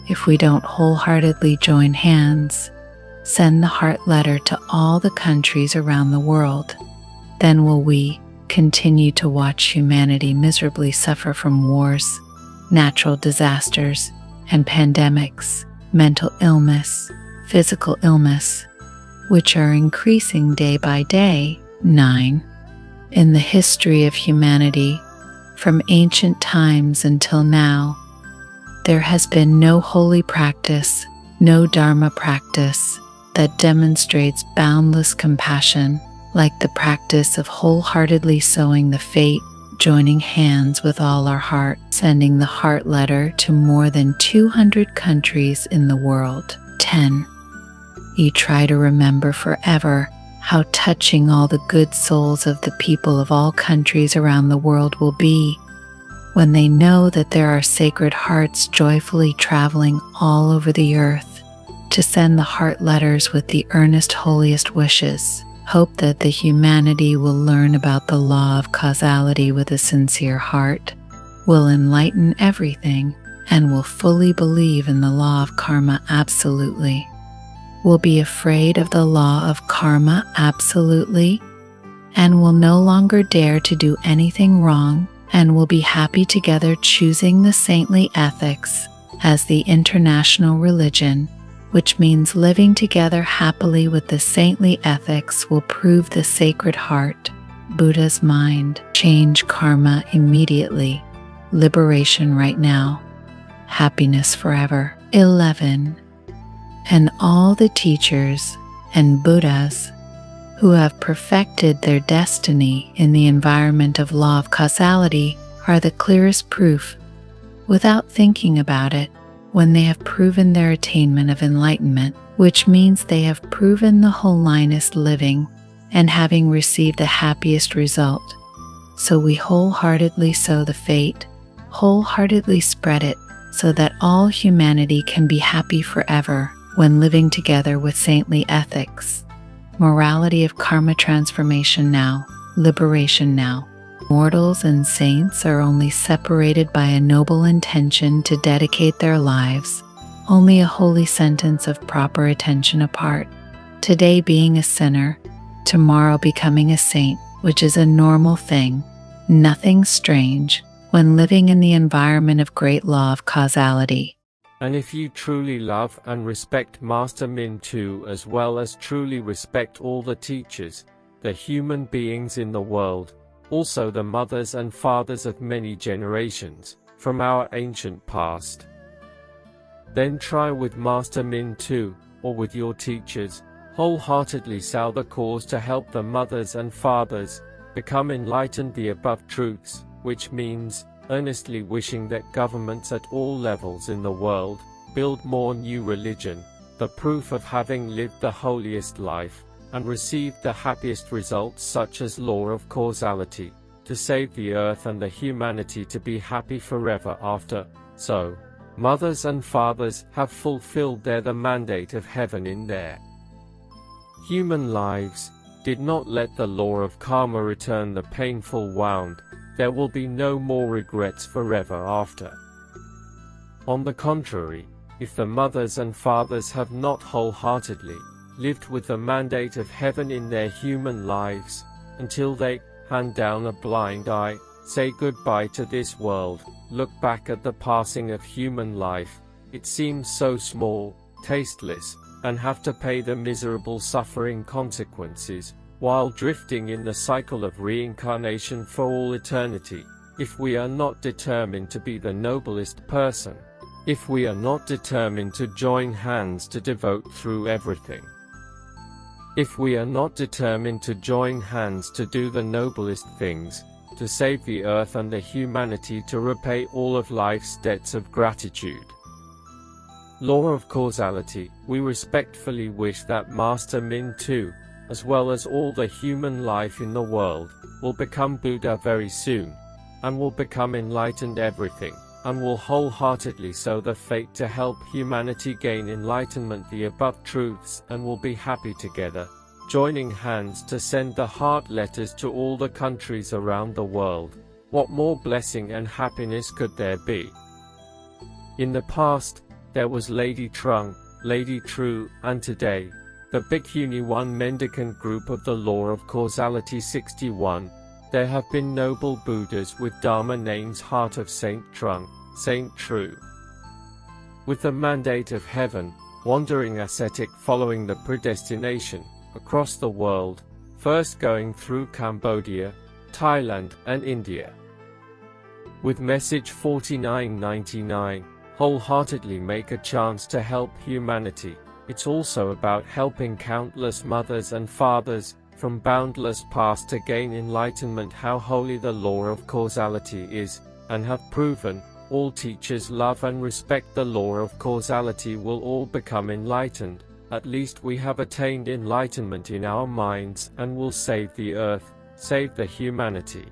if we don't wholeheartedly join hands, send the heart letter to all the countries around the world, then will we continue to watch humanity miserably suffer from wars, natural disasters, and pandemics, mental illness, physical illness, which are increasing day by day. 9. In the history of humanity, from ancient times until now, there has been no holy practice, no Dharma practice that demonstrates boundless compassion like the practice of wholeheartedly sowing the fate, joining hands with all our heart, sending the heart letter to more than 200 countries in the world. 10. You try to remember forever how touching all the good souls of the people of all countries around the world will be when they know that there are sacred hearts joyfully traveling all over the earth to send the heart letters with the earnest holiest wishes. Hope that the humanity will learn about the law of causality with a sincere heart, will enlighten everything, and will fully believe in the law of karma absolutely. Will be afraid of the law of karma absolutely, and will no longer dare to do anything wrong, and will be happy together choosing the saintly ethics as the international religion, which means living together happily with the saintly ethics will prove the sacred heart, Buddha's mind, change karma immediately, liberation right now, happiness forever. 11. And all the teachers and Buddhas who have perfected their destiny in the environment of law of causality are the clearest proof, without thinking about it, when they have proven their attainment of enlightenment, which means they have proven the holiness living and having received the happiest result. So we wholeheartedly sow the fate, wholeheartedly spread it, so that all humanity can be happy forever when living together with saintly ethics. Morality of karma transformation now, liberation now. Mortals and saints are only separated by a noble intention to dedicate their lives, only a holy sentence of proper attention apart. Today being a sinner, tomorrow becoming a saint, which is a normal thing, nothing strange, when living in the environment of great law of causality. And if you truly love and respect Master Min too, as well as truly respect all the teachers, the human beings in the world, also the mothers and fathers of many generations, from our ancient past, then try with Master Min too, or with your teachers, wholeheartedly sow the cause to help the mothers and fathers become enlightened the above truths, which means earnestly wishing that governments at all levels in the world build more new religion, the proof of having lived the holiest life, and received the happiest results such as law of causality, to save the earth and the humanity to be happy forever after. So, mothers and fathers have fulfilled the mandate of heaven in their human lives, did not let the law of karma return the painful wound, there will be no more regrets forever after. On the contrary, if the mothers and fathers have not wholeheartedly lived with the mandate of heaven in their human lives, until they hand down a blind eye, say goodbye to this world, look back at the passing of human life, it seems so small, tasteless, and have to pay the miserable suffering consequences, while drifting in the cycle of reincarnation for all eternity, if we are not determined to be the noblest person, if we are not determined to join hands to devote through everything. If we are not determined to join hands to do the noblest things, to save the earth and the humanity, to repay all of life's debts of gratitude. Law of causality, we respectfully wish that Master Min too, as well as all the human life in the world, will become Buddha very soon, and will become enlightened everything, and will wholeheartedly sow the fate to help humanity gain enlightenment, the above truths, and will be happy together, joining hands to send the heart letters to all the countries around the world. What more blessing and happiness could there be? In the past, there was Lady Trung, Lady True, and today, the Bhikkhuni One mendicant group of the Law of Causality 61. There have been noble Buddhas with Dharma names: Heart of Saint Trung, Saint True. With the mandate of heaven, wandering ascetic following the predestination, across the world, first going through Cambodia, Thailand, and India. With message 4999, wholeheartedly make a chance to help humanity. It's also about helping countless mothers and fathers from boundless past to gain enlightenment. How holy the law of causality is, and have proven, all teachers love and respect the law of causality will all become enlightened. At least we have attained enlightenment in our minds and will save the earth, save the humanity.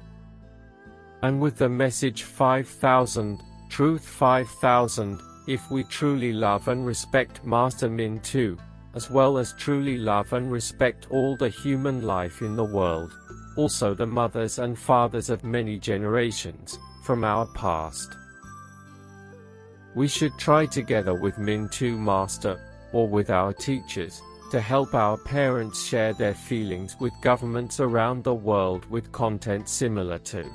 And with the message 5000, truth 5000, if we truly love and respect Master Min too, as well as truly love and respect all the human life in the world, also the mothers and fathers of many generations, from our past. We should try together with Min too Master, or with our teachers, to help our parents share their feelings with governments around the world with content similar to.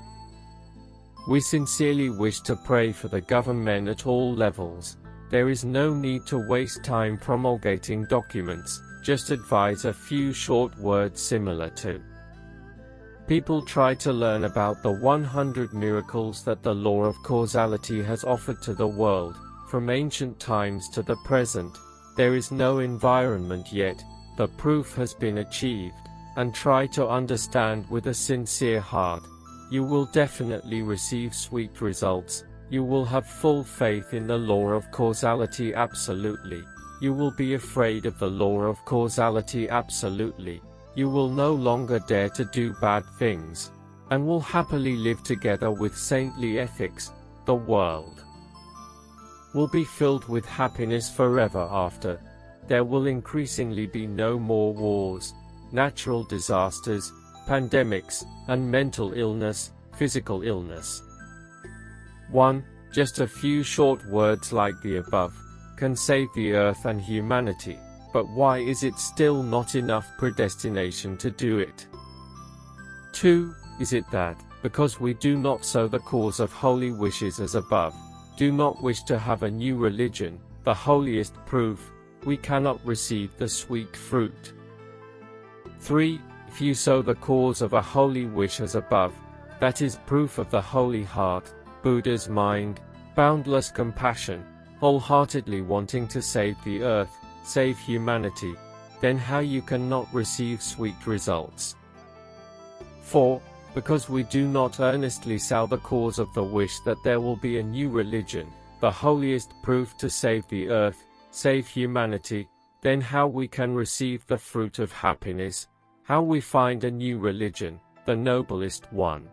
We sincerely wish to pray for the government at all levels. There is no need to waste time promulgating documents, just advise a few short words similar to. People try to learn about the 100 miracles that the law of causality has offered to the world, from ancient times to the present. There is no environment yet, the proof has been achieved, and try to understand with a sincere heart. You will definitely receive sweet results. You will have full faith in the law of causality absolutely. You will be afraid of the law of causality absolutely. You will no longer dare to do bad things, and will happily live together with saintly ethics. The world will be filled with happiness forever after. There will increasingly be no more wars, natural disasters, pandemics, and mental illness, physical illness. 1. Just a few short words like the above can save the earth and humanity, but why is it still not enough predestination to do it? 2. Is it that, because we do not sow the cause of holy wishes as above, do not wish to have a new religion, the holiest proof, we cannot receive the sweet fruit? 3. If you sow the cause of a holy wish as above, that is proof of the holy heart, Buddha's mind, boundless compassion, wholeheartedly wanting to save the earth, save humanity, then how you cannot receive sweet results? 4. Because we do not earnestly sow the cause of the wish that there will be a new religion, the holiest proof to save the earth, save humanity, then how we can receive the fruit of happiness, how we find a new religion, the noblest one.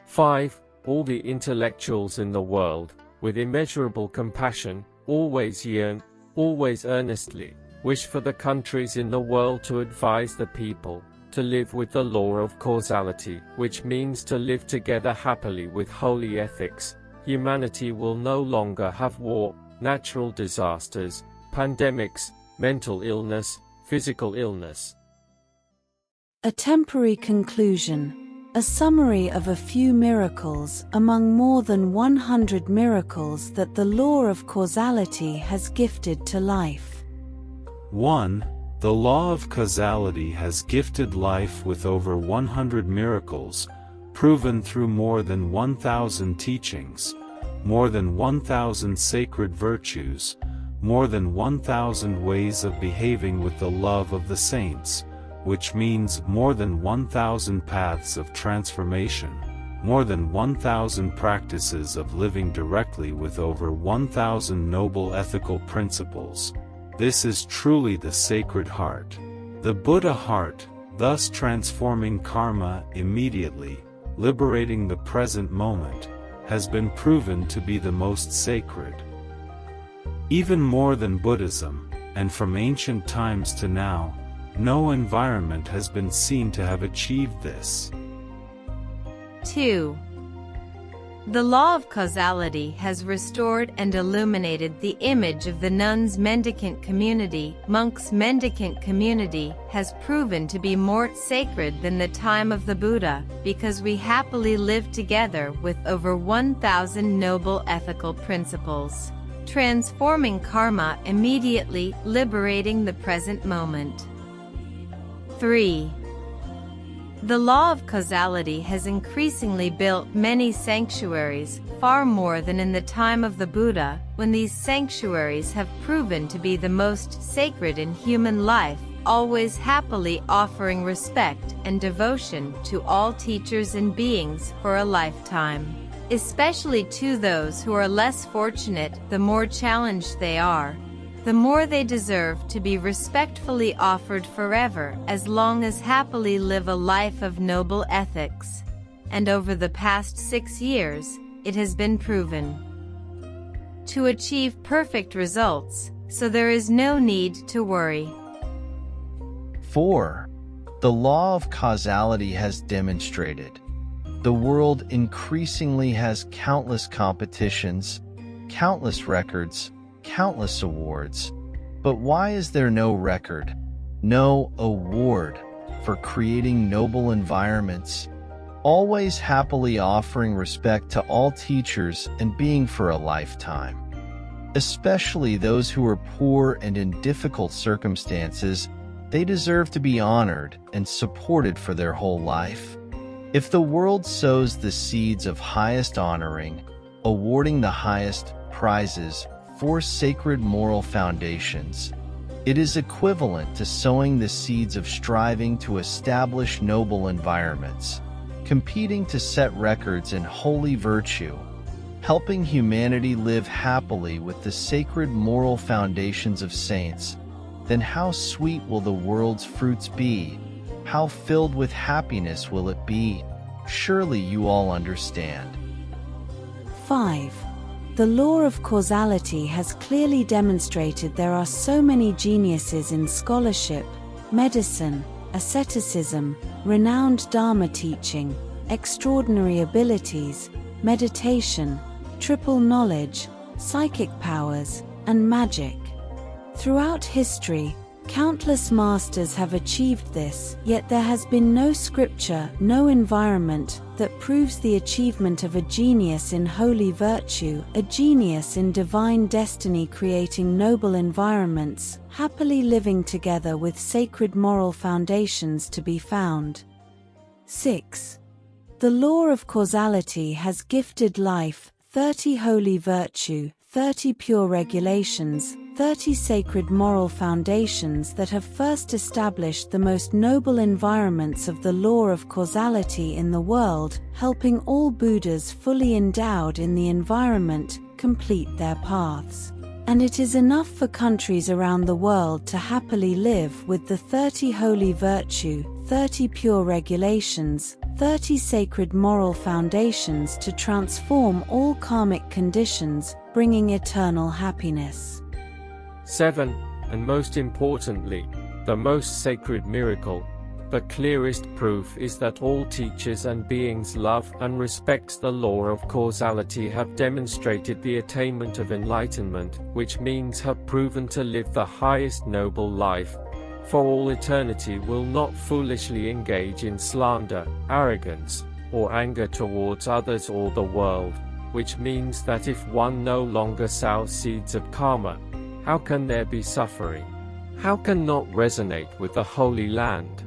5. All the intellectuals in the world, with immeasurable compassion, always yearn, always earnestly, wish for the countries in the world to advise the people, to live with the law of causality, which means to live together happily with holy ethics. Humanity will no longer have war, natural disasters, pandemics, mental illness, physical illness. A temporary conclusion. A summary of a few miracles among more than 100 miracles that the law of causality has gifted to life. 1. The law of causality has gifted life with over 100 miracles, proven through more than 1,000 teachings, more than 1,000 sacred virtues, more than 1,000 ways of behaving with the love of the saints, which means more than 1,000 paths of transformation, more than 1,000 practices of living directly with over 1,000 noble ethical principles. This is truly the Sacred Heart. The Buddha heart, thus transforming karma immediately, liberating the present moment, has been proven to be the most sacred. Even more than Buddhism, and from ancient times to now, no environment has been seen to have achieved this. 2. The law of causality has restored and illuminated the image of the nuns' mendicant community. Monks' mendicant community has proven to be more sacred than the time of the Buddha, because we happily live together with over 1,000 noble ethical principles, transforming karma immediately, liberating the present moment. 3. The law of causality has increasingly built many sanctuaries, far more than in the time of the Buddha, when these sanctuaries have proven to be the most sacred in human life, always happily offering respect and devotion to all teachers and beings for a lifetime. Especially to those who are less fortunate, the more challenged they are, the more they deserve to be respectfully offered forever, as long as happily live a life of noble ethics. And over the past 6 years, it has been proven to achieve perfect results, so there is no need to worry. 4. The law of causality has demonstrated. The world increasingly has countless competitions, countless records, countless awards. But why is there no record, no award for creating noble environments, always happily offering respect to all teachers and being for a lifetime? Especially those who are poor and in difficult circumstances, they deserve to be honored and supported for their whole life. If the world sows the seeds of highest honoring, awarding the highest prizes for sacred moral foundations, it is equivalent to sowing the seeds of striving to establish noble environments, competing to set records in holy virtue, helping humanity live happily with the sacred moral foundations of saints. Then how sweet will the world's fruits be? How filled with happiness will it be? Surely you all understand. 5. The law of causality has clearly demonstrated there are so many geniuses in scholarship, medicine, asceticism, renowned Dharma teaching, extraordinary abilities, meditation, triple knowledge, psychic powers, and magic. Throughout history, countless masters have achieved this, yet there has been no scripture, no environment, that proves the achievement of a genius in holy virtue, a genius in divine destiny creating noble environments, happily living together with sacred moral foundations to be found. 6. The law of causality has gifted life, 30 holy virtue, 30 pure regulations, 30 sacred moral foundations that have first established the most noble environments of the law of causality in the world, helping all Buddhas fully endowed in the environment complete their paths. And it is enough for countries around the world to happily live with the 30 holy virtue, 30 pure regulations, 30 sacred moral foundations to transform all karmic conditions, bringing eternal happiness. 7. And most importantly, the most sacred miracle, the clearest proof is that all teachers and beings love and respect the law of causality have demonstrated the attainment of enlightenment, which means have proven to live the highest noble life. For all eternity will not foolishly engage in slander, arrogance, or anger towards others or the world, which means that if one no longer sows seeds of karma, how can there be suffering? How can not resonate with the Holy Land?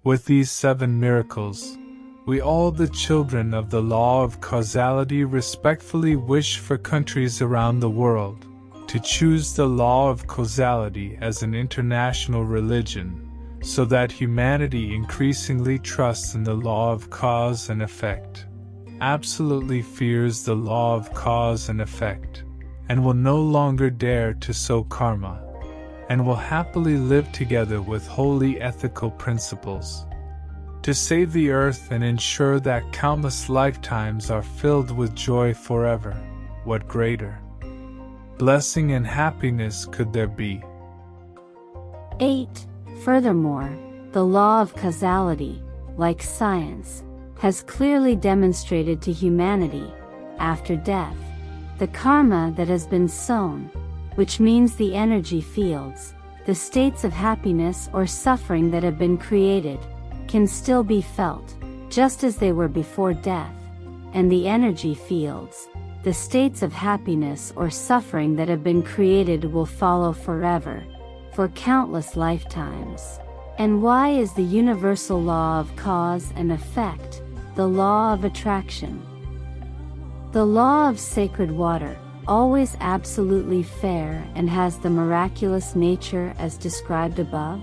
With these 7 miracles, We all, the children of the law of causality, respectfully wish for countries around the world to choose the law of causality as an international religion, so that humanity increasingly trusts in the law of cause and effect, absolutely fears the law of cause and effect, and will no longer dare to sow karma, and will happily live together with holy ethical principles. To save the earth and ensure that countless lifetimes are filled with joy forever, what greater blessing and happiness could there be? 8. Furthermore, the law of causality, like science, has clearly demonstrated to humanity, after death, the karma that has been sown, which means the energy fields, the states of happiness or suffering that have been created, can still be felt, just as they were before death, and the energy fields, the states of happiness or suffering that have been created will follow forever, for countless lifetimes. And why is the universal law of cause and effect, the law of attraction? The law of sacred water, always absolutely fair and has the miraculous nature as described above?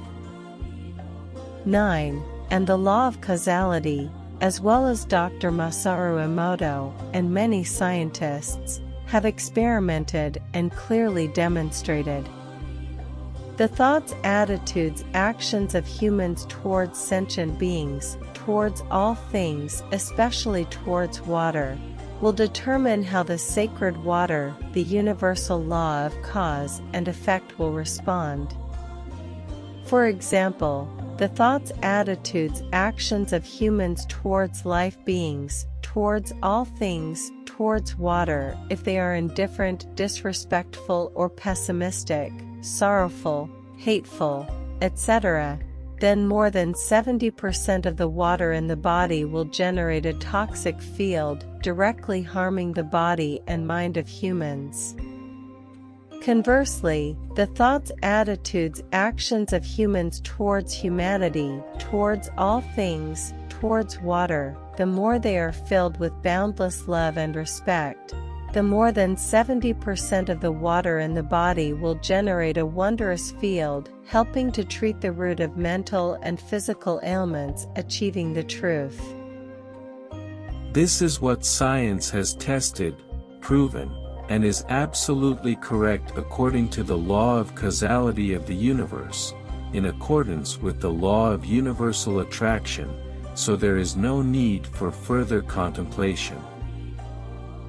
9. And the law of causality, as well as Dr. Masaru Emoto and many scientists, have experimented and clearly demonstrated. The thoughts, attitudes, actions of humans towards sentient beings, towards all things, especially towards water, will determine how the sacred water, the universal law of cause and effect, will respond. For example, the thoughts, attitudes, actions of humans towards life beings, towards all things, towards water, if they are indifferent, disrespectful, or pessimistic, sorrowful, hateful, etc., then more than 70% of the water in the body will generate a toxic field, directly harming the body and mind of humans. Conversely, the thoughts, attitudes, actions of humans towards humanity, towards all things, towards water, the more they are filled with boundless love and respect, the more than 70% of the water in the body will generate a wondrous field, helping to treat the root of mental and physical ailments, achieving the truth. This is what science has tested, proven, and is absolutely correct according to the law of causality of the universe, in accordance with the law of universal attraction, so there is no need for further contemplation.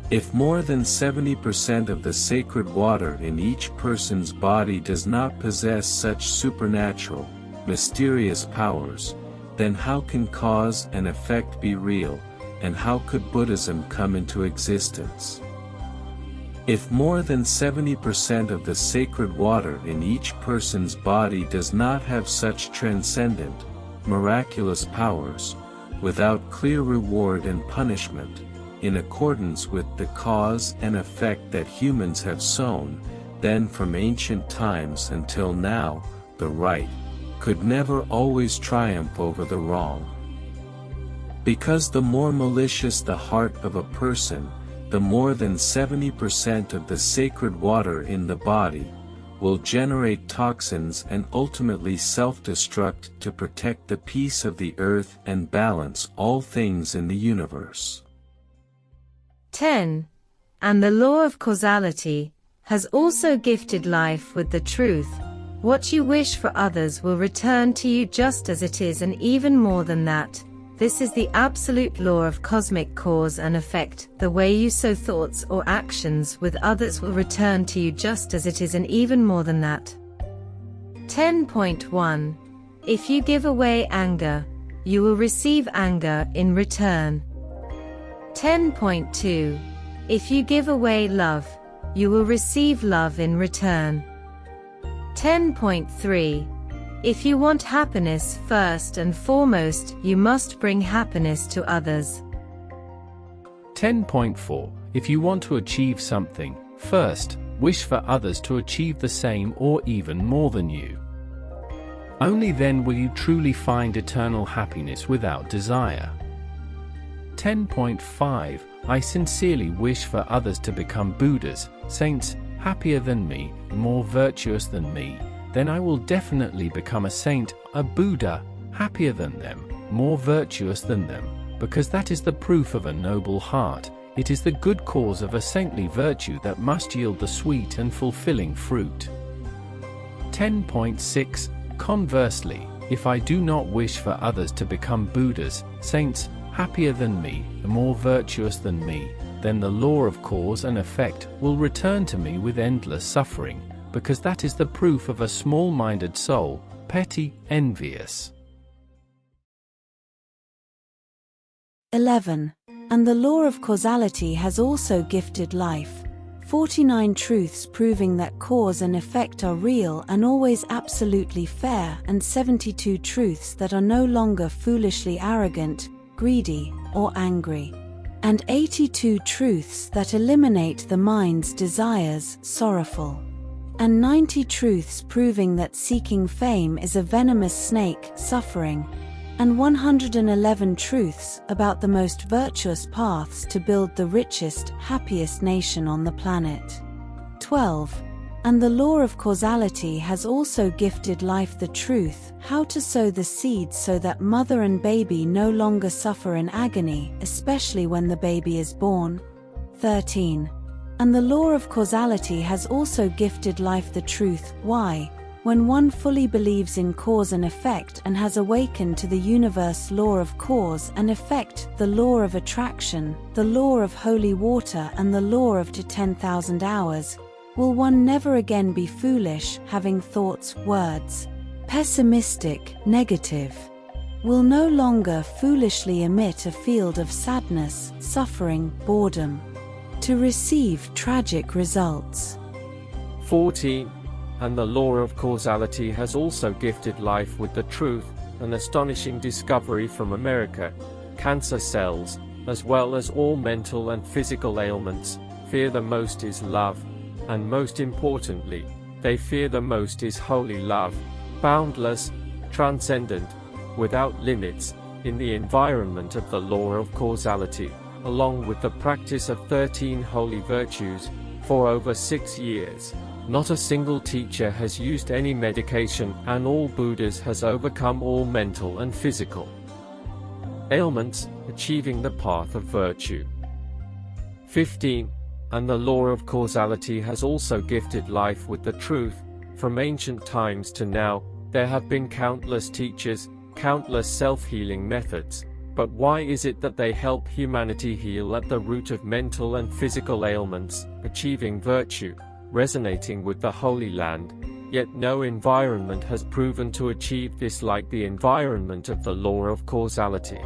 If more than 70% of the sacred water in each person's body does not possess such supernatural, mysterious powers, then how can cause and effect be real, and how could Buddhism come into existence? If more than 70% of the sacred water in each person's body does not have such transcendent, miraculous powers, without clear reward and punishment, in accordance with the cause and effect that humans have sown, then from ancient times until now, the right could never always triumph over the wrong. Because the more malicious the heart of a person, the more than 70% of the sacred water in the body will generate toxins and ultimately self-destruct to protect the peace of the earth and balance all things in the universe. 10. And the law of causality has also gifted life with the truth. What you wish for others will return to you just as it is, and even more than that. This is the absolute law of cosmic cause and effect. The way you sow thoughts or actions with others will return to you just as it is, and even more than that. 10.1. If you give away anger, you will receive anger in return. 10.2. If you give away love, you will receive love in return. 10.3. If you want happiness, first and foremost, you must bring happiness to others. 10.4. If you want to achieve something, first, wish for others to achieve the same or even more than you. Only then will you truly find eternal happiness without desire. 10.5 I sincerely wish for others to become Buddhas, saints, happier than me, more virtuous than me. Then I will definitely become a saint, a Buddha, happier than them, more virtuous than them, because that is the proof of a noble heart. It is the good cause of a saintly virtue that must yield the sweet and fulfilling fruit. 10.6 Conversely, if I do not wish for others to become Buddhas, saints, happier than me, more virtuous than me, then the law of cause and effect will return to me with endless suffering, because that is the proof of a small-minded soul, petty, envious. 11. And the law of causality has also gifted life. 49 truths proving that cause and effect are real and always absolutely fair, and 72 truths that are no longer foolishly arrogant, greedy, or angry. And 82 truths that eliminate the mind's desires, sorrowful. And 90 truths proving that seeking fame is a venomous snake, suffering. And 111 truths about the most virtuous paths to build the richest, happiest nation on the planet. 12. And the law of causality has also gifted life the truth, how to sow the seeds so that mother and baby no longer suffer in agony, especially when the baby is born. 13. And the law of causality has also gifted life the truth, why, when one fully believes in cause and effect and has awakened to the universe law of cause and effect, the law of attraction, the law of holy water and the law of to 10,000 hours, will one never again be foolish, having thoughts, words, pessimistic, negative, will no longer foolishly emit a field of sadness, suffering, boredom, to receive tragic results. 14. And the law of causality has also gifted life with the truth, an astonishing discovery from America. Cancer cells, as well as all mental and physical ailments, fear the most is love. And most importantly, they fear the most is holy love, boundless, transcendent, without limits, in the environment of the law of causality, along with the practice of 13 holy virtues, for over 6 years. Not a single teacher has used any medication, and all Buddhas has overcome all mental and physical ailments, achieving the path of virtue. 15. And the law of causality has also gifted life with the truth. From ancient times to now, there have been countless teachers, countless self-healing methods. But why is it that they help humanity heal at the root of mental and physical ailments, achieving virtue, resonating with the Holy Land, yet no environment has proven to achieve this like the environment of the law of causality?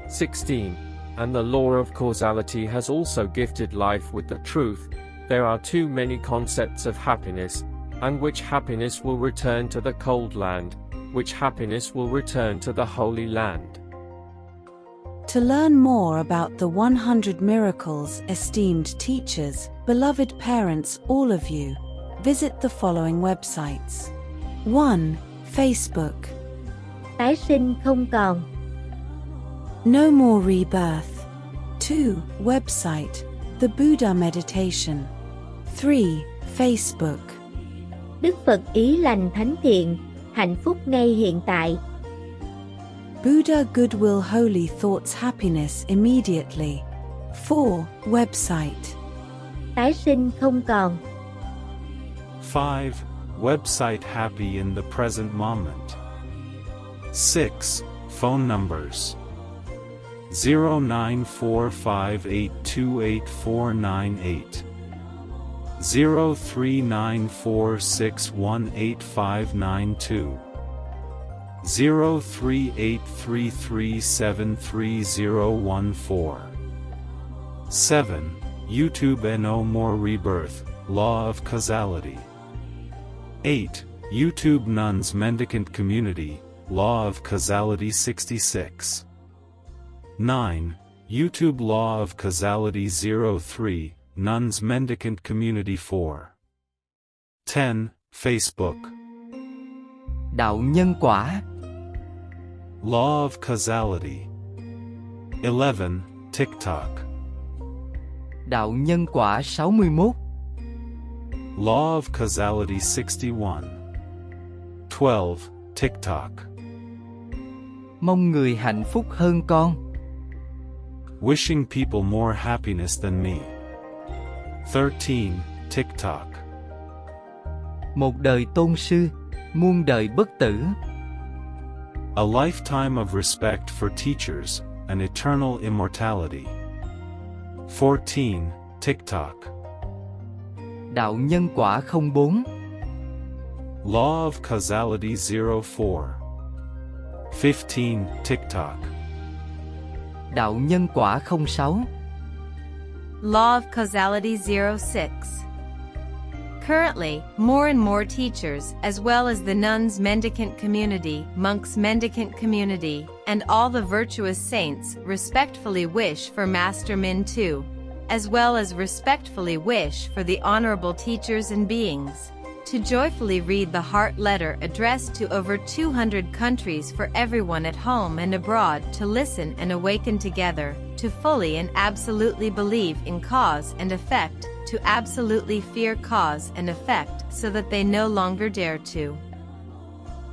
16. And the law of causality has also gifted life with the truth. There are too many concepts of happiness, and which happiness will return to the cold land, which happiness will return to the Holy Land. To learn more about the 100 miracles, esteemed teachers, beloved parents, all of you, visit the following websites. 1. Facebook. Tái sinh không còn. No More Rebirth. 2. Website, The Buddha Meditation. 3. Facebook. Đức Phật ý lành thánh thiện, hạnh phúc ngay hiện tại. Buddha Goodwill Holy Thoughts Happiness Immediately. 4. Website. Tái sinh không còn. 5. Website Happy in the Present Moment. 6. Phone numbers 0945828498, 0394618592, 0383373014. 7. YouTube and No More Rebirth, Law of Causality. 8. YouTube Nuns Mendicant Community, Law of Causality 66. 9. YouTube Law of Causality 03, Nuns Mendicant Community 4. 10. Facebook. Đạo nhân quả. Law of Causality. 11. TikTok. Đạo nhân quả 61. Law of Causality 61. 12. TikTok. Mong người hạnh phúc hơn con. Wishing people more happiness than me. 13. TikTok. Một đời tôn sư, muôn đời bất tử. A lifetime of respect for teachers, an eternal immortality. 14. TikTok. Đạo nhân quả 04. Law of Causality 04. 15. TikTok. Đạo nhân quả 06. Law of Causality 06. Currently, more and more teachers, as well as the nuns mendicant community, monks mendicant community, and all the virtuous saints respectfully wish for Master Min Tu, as well as respectfully wish for the honorable teachers and beings, to joyfully read the heart letter addressed to over 200 countries for everyone at home and abroad to listen and awaken together, to fully and absolutely believe in cause and effect, to absolutely fear cause and effect so that they no longer dare to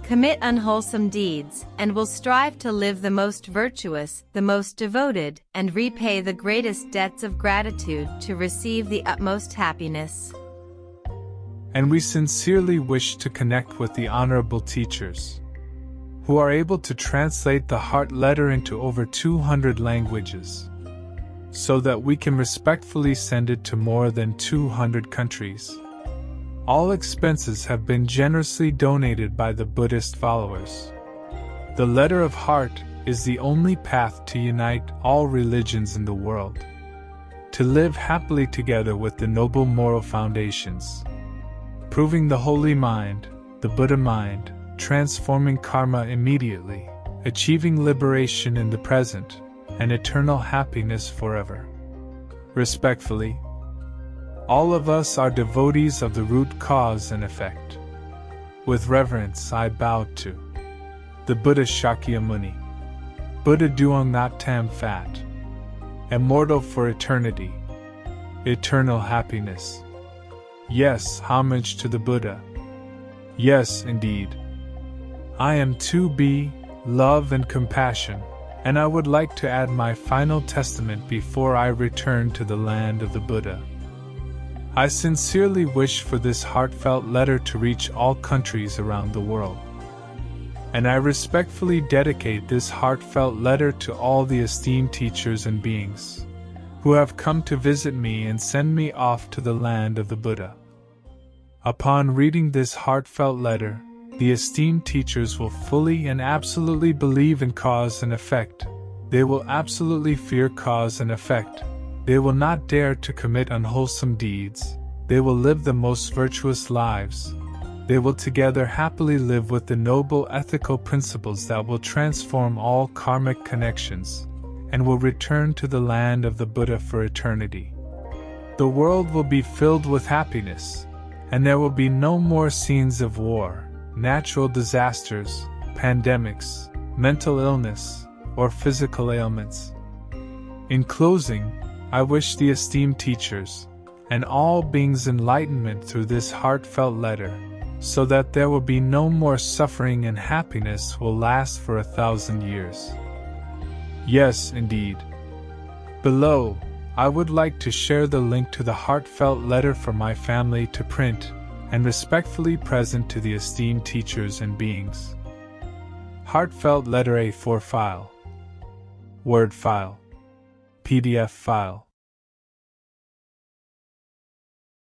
commit unwholesome deeds, and will strive to live the most virtuous, the most devoted, and repay the greatest debts of gratitude to receive the utmost happiness. And we sincerely wish to connect with the honorable teachers, who are able to translate the heart letter into over 200 languages, so that we can respectfully send it to more than 200 countries. All expenses have been generously donated by the Buddhist followers. The letter of heart is the only path to unite all religions in the world, to live happily together with the noble moral foundations, proving the holy mind, the Buddha mind, transforming karma immediately, achieving liberation in the present, and eternal happiness forever. Respectfully, all of us are devotees of the root cause and effect. With reverence, I bow to the Buddha Shakyamuni, Buddha Duong Nat Tam Phat, immortal for eternity, eternal happiness. Yes, homage to the Buddha. Yes, indeed. I am 2B, love and compassion, and I would like to add my final testament before I return to the land of the Buddha. I sincerely wish for this heartfelt letter to reach all countries around the world. And I respectfully dedicate this heartfelt letter to all the esteemed teachers and beings who have come to visit me and send me off to the land of the Buddha. Upon reading this heartfelt letter, the esteemed teachers will fully and absolutely believe in cause and effect. They will absolutely fear cause and effect. They will not dare to commit unwholesome deeds. They will live the most virtuous lives. They will together happily live with the noble ethical principles that will transform all karmic connections, and will return to the land of the Buddha for eternity. The world will be filled with happiness, and there will be no more scenes of war, natural disasters, pandemics, mental illness, or physical ailments. In closing, I wish the esteemed teachers and all beings enlightenment through this heartfelt letter, so that there will be no more suffering and happiness will last for 1,000 years. Yes, indeed. Below, I would like to share the link to the heartfelt letter for my family to print and respectfully present to the esteemed teachers and beings. Heartfelt letter A4 file, Word file, PDF file,